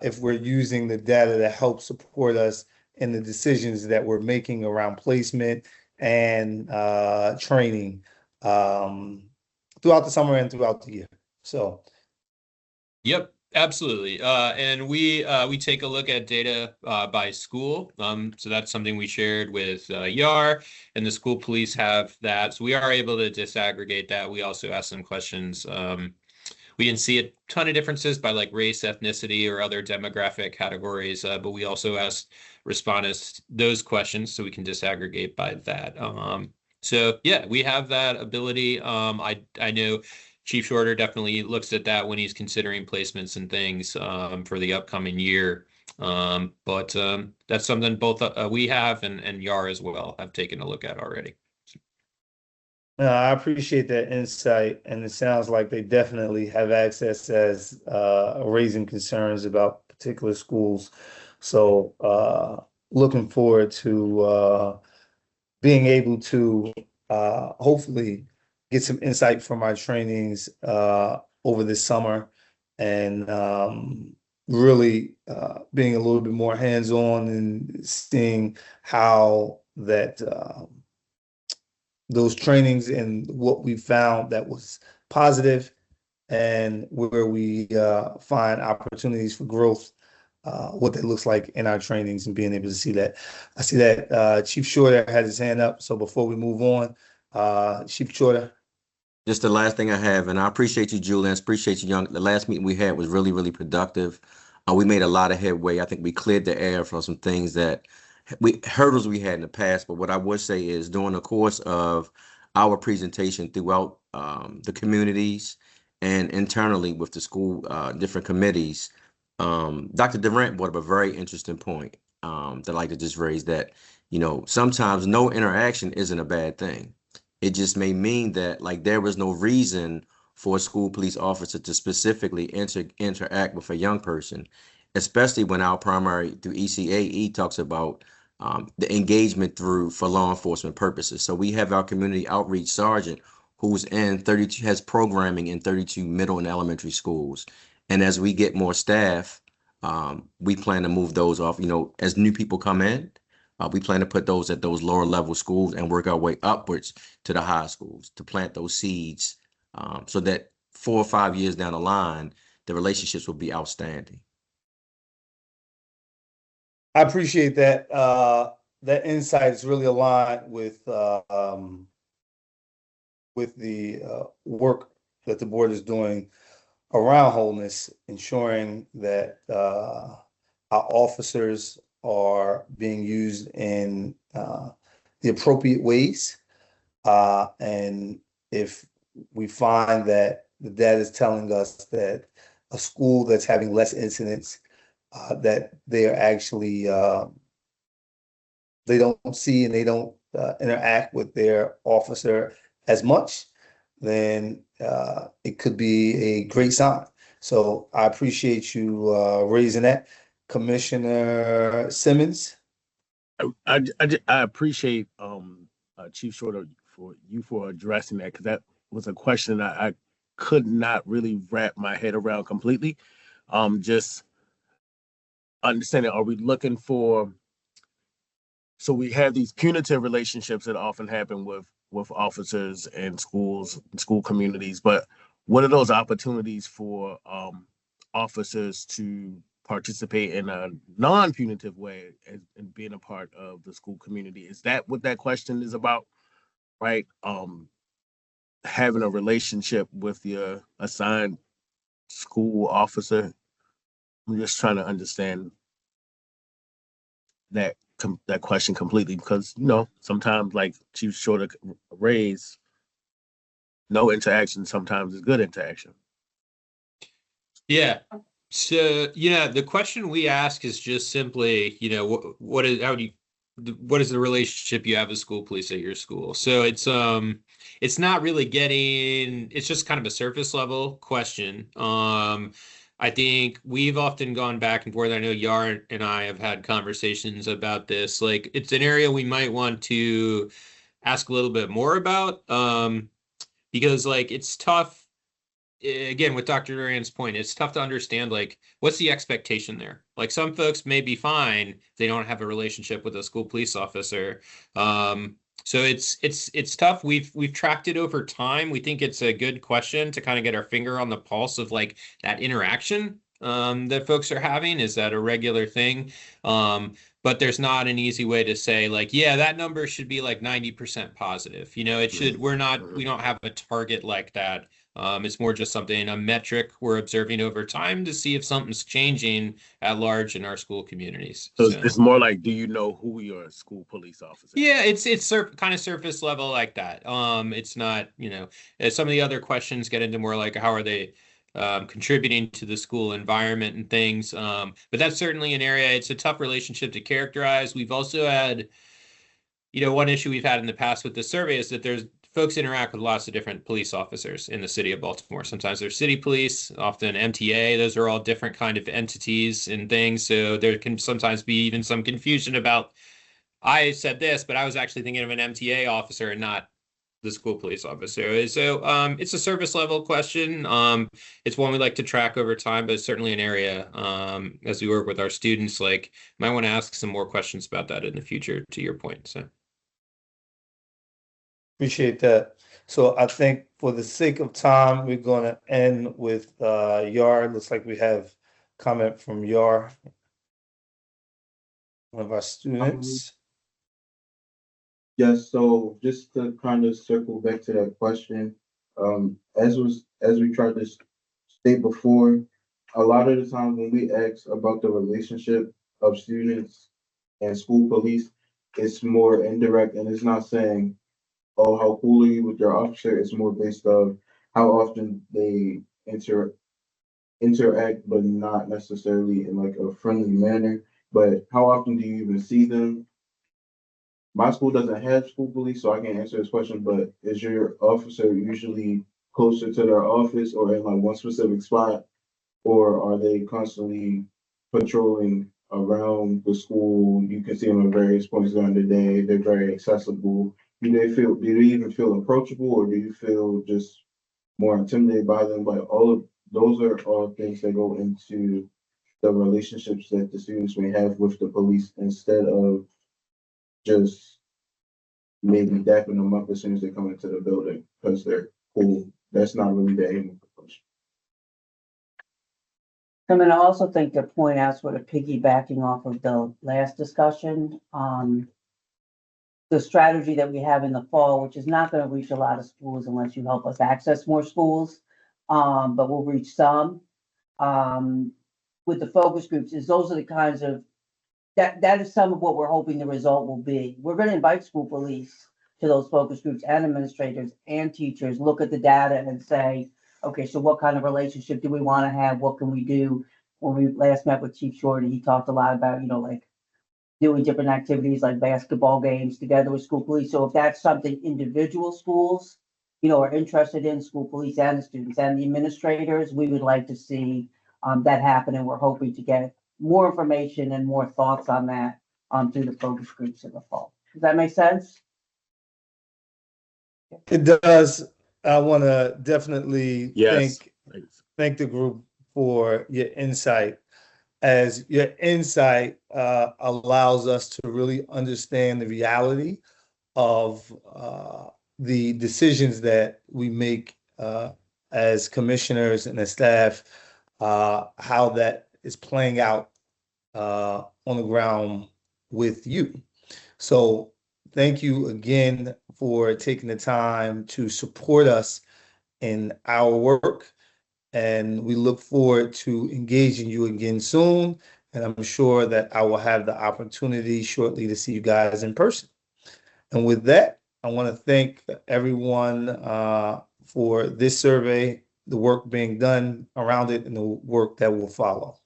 [SPEAKER 1] if we're using the data to help support us in the decisions that we're making around placement and training throughout the summer and throughout the year. So.
[SPEAKER 7] Yep, absolutely. And we take a look at data by school. So that's something we shared with YAR, and the school police have that. So we are able to disaggregate that. We also ask some questions. We didn't see a ton of differences by like race, ethnicity, or other demographic categories, but we also asked respondents those questions so we can disaggregate by that. So yeah, we have that ability. I know Chief Shorter definitely looks at that when he's considering placements and things for the upcoming year. But that's something both we have and YAR as well have taken a look at already.
[SPEAKER 1] I appreciate that insight, and it sounds like they definitely have access as raising concerns about particular schools. So looking forward to being able to hopefully get some insight from our trainings over this summer, and really being a little bit more hands-on and seeing how that those trainings and what we found that was positive, and where we find opportunities for growth, what that looks like in our trainings, and being able to see that. I see that Chief Shorter has his hand up. So before we move on, Chief Shorter.
[SPEAKER 8] Just the last thing I have, and I appreciate you, Julian. Appreciate you, Young. The last meeting we had was really, really productive. We made a lot of headway. I think we cleared the air from some things that hurdles we had in the past. But what I would say is, during the course of our presentation throughout the communities and internally with the school different committees, Dr. Durant brought up a very interesting point that I'd like to just raise, that, you know, sometimes no interaction isn't a bad thing. It just may mean that, like, there was no reason for a school police officer to specifically interact with a young person, especially when our primary through ECAE talks about the engagement for law enforcement purposes. So we have our community outreach sergeant who's in 32, has programming in 32 middle and elementary schools. And as we get more staff, we plan to move those off, you know, as new people come in. We plan to put those at those lower level schools and work our way upwards to the high schools to plant those seeds, so that 4 or 5 years down the line, the relationships will be outstanding.
[SPEAKER 1] I appreciate that. That insight is really aligned with the work that the board is doing around wholeness, ensuring that our officers are being used in the appropriate ways. And if we find that the data is telling us that a school that's having less incidents, that they are actually, they don't see and they don't interact with their officer as much, then it could be a great sign. So I appreciate you raising that. Commissioner Simmons.
[SPEAKER 3] I appreciate Chief Shorter for addressing that, because that was a question I could not really wrap my head around completely. Just understanding, are we looking for, so we have these punitive relationships that often happen with officers and schools and school communities, but what are those opportunities for officers to participate in a non-punitive way and being a part of the school community? Is that what that question is about, right? Having a relationship with your assigned school officer. I'm just trying to understand that question completely, because, you know, sometimes, like Chief Shorter raised, no interaction sometimes is good interaction.
[SPEAKER 7] Yeah. So, you know, the question we ask is just simply, you know, how do you what is the relationship you have with school police at your school? So it's not really getting, it's just kind of a surface level question. I think we've often gone back and forth. I know Yar and I have had conversations about this. Like, it's an area we might want to ask a little bit more about, because like it's tough. Again, with Dr. Duran's point, it's tough to understand, like, what's the expectation there? Like, some folks may be fine, they don't have a relationship with a school police officer. So it's tough. We've tracked it over time. We think it's a good question to kind of get our finger on the pulse of like that interaction that folks are having. Is that a regular thing? But there's not an easy way to say like, yeah, that number should be like 90% positive. You know, it should, we don't have a target like that. It's more just something, a metric we're observing over time to see if something's changing at large in our school communities.
[SPEAKER 3] So it's more like, do you know who your school police officer is?
[SPEAKER 7] Yeah, it's kind of surface level like that. It's not, you know, some of the other questions get into more like, how are they contributing to the school environment and things. But that's certainly an area, it's a tough relationship to characterize. We've also had, you know, one issue we've had in the past with the survey is that there's folks interact with lots of different police officers in the city of Baltimore. Sometimes they're city police, often MTA. Those are all different kind of entities and things. So there can sometimes be even some confusion about, I said this, but I was actually thinking of an MTA officer and not the school police officer. So it's a service level question. It's one we like to track over time, but it's certainly an area as we work with our students, like, might want to ask some more questions about that in the future, to your point. So.
[SPEAKER 1] Appreciate that. So I think for the sake of time, we're going to end with Yar. Looks like we have comment from Yar, one of our students.
[SPEAKER 10] Yes, so just to kind of circle back to that question, as we tried to state before, a lot of the times when we ask about the relationship of students and school police, it's more indirect and it's not saying, oh, how cool are you with your officer? It's more based on how often they interact, but not necessarily in like a friendly manner. But how often do you even see them? My school doesn't have school police, so I can't answer this question, but is your officer usually closer to their office or in like one specific spot? Or are they constantly patrolling around the school? You can see them at various points during the day. They're very accessible. Do they even feel approachable, or do you feel just more intimidated by them? But all of those are all things that go into the relationships that the students may have with the police instead of just maybe dapping them up as soon as they come into the building because they're cool. That's not really the aim of the push.
[SPEAKER 11] I mean, I also think to point out, sort of piggybacking off of the last discussion, the strategy that we have in the fall, which is not going to reach a lot of schools unless you help us access more schools, but we'll reach some. With the focus groups, is those are the kinds of that is some of what we're hoping the result will be. We're going to invite school police to those focus groups and administrators and teachers, look at the data and say, okay, so what kind of relationship do we want to have? What can we do? When we last met with Chief Shorty, he talked a lot about, you know, like doing different activities like basketball games together with school police. So if that's something individual schools, you know, are interested in, school police and the students and the administrators, we would like to see that happen. And we're hoping to get more information and more thoughts on that through the focus groups in the fall. Does that make sense?
[SPEAKER 1] It does. I want to definitely thank the group for your insight, as your insight allows us to really understand the reality of the decisions that we make as commissioners and as staff, how that is playing out on the ground with you. So thank you again for taking the time to support us in our work. And we look forward to engaging you again soon. And I'm sure that I will have the opportunity shortly to see you guys in person. And with that, I want to thank everyone for this survey, the work being done around it, and the work that will follow.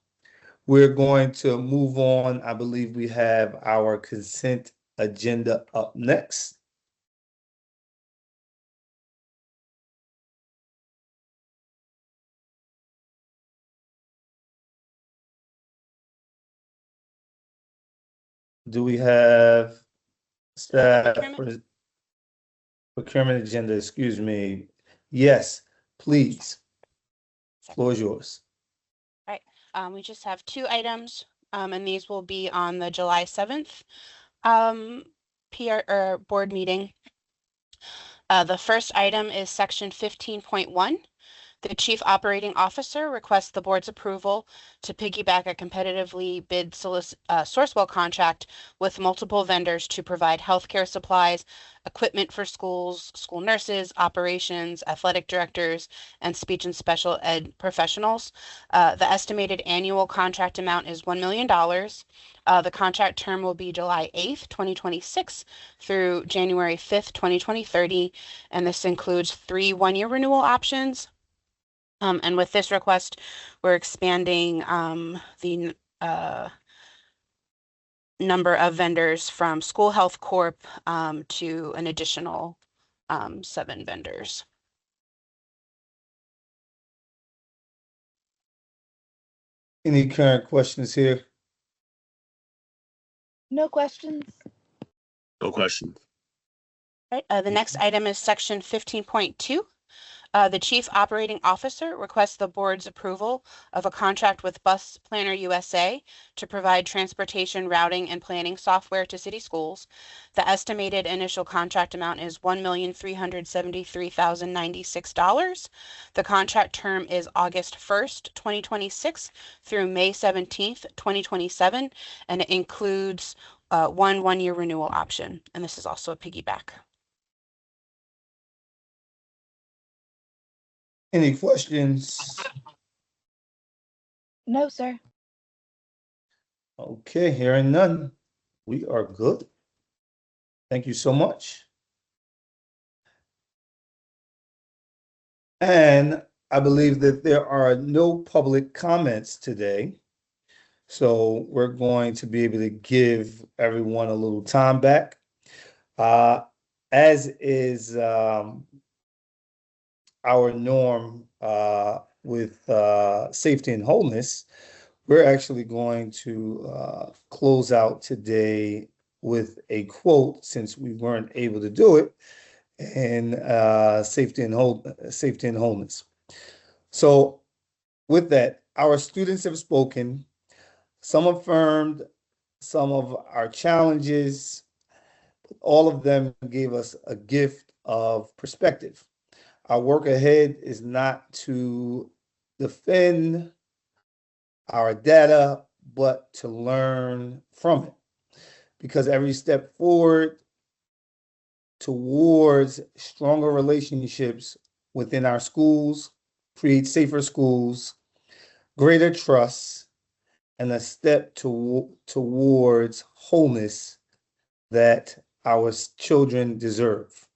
[SPEAKER 1] We're going to move on. I believe we have our consent agenda up next. Do we have staff procurement agenda, excuse me? Yes, please. Floor is yours.
[SPEAKER 14] We just have 2 items, and these will be on the July 7th board meeting. The first item is section 15.1. The Chief Operating Officer requests the board's approval to piggyback a competitively bid Sourcewell contract with multiple vendors to provide healthcare supplies, equipment for schools, school nurses, operations, athletic directors, and speech and special ed professionals. The estimated annual contract amount is $1 million. The contract term will be July 8th, 2026 through January 5th, 2030, and this includes 3 one-year renewal options. And with this request, we're expanding the number of vendors from School Health Corp to an additional 7 vendors.
[SPEAKER 1] Any current questions here?
[SPEAKER 2] No questions.
[SPEAKER 3] No questions.
[SPEAKER 14] Right. The next item is section 15.2. The Chief Operating Officer requests the board's approval of a contract with Bus Planner USA to provide transportation routing and planning software to city schools. The estimated initial contract amount is $1,373,096. The contract term is August 1st, 2026 through May 17th, 2027, and it includes one-year renewal option. And this is also a piggyback.
[SPEAKER 1] Any questions?
[SPEAKER 2] No, sir.
[SPEAKER 1] Okay, hearing none, we are good. Thank you so much. And I believe that there are no public comments today. So we're going to be able to give everyone a little time back. As is our norm with safety and wholeness, we're actually going to close out today with a quote, since we weren't able to do it, in safety and wholeness. So with that, our students have spoken. Some affirmed some of our challenges. All of them gave us a gift of perspective. Our work ahead is not to defend our data, but to learn from it. Because every step forward towards stronger relationships within our schools creates safer schools, greater trust, and a step towards wholeness that our children deserve.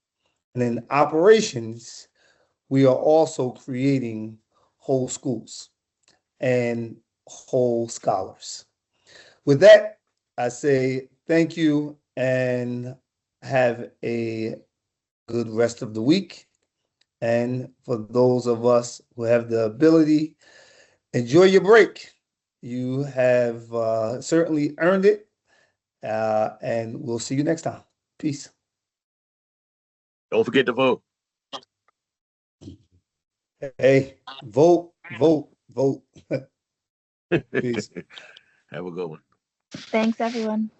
[SPEAKER 1] And in operations, we are also creating whole schools and whole scholars. With that, I say thank you and have a good rest of the week. And for those of us who have the ability, enjoy your break. You have certainly earned it. And we'll see you next time. Peace.
[SPEAKER 3] Don't forget to vote.
[SPEAKER 1] Hey, vote. Peace.
[SPEAKER 3] Have a good one.
[SPEAKER 2] Thanks, everyone.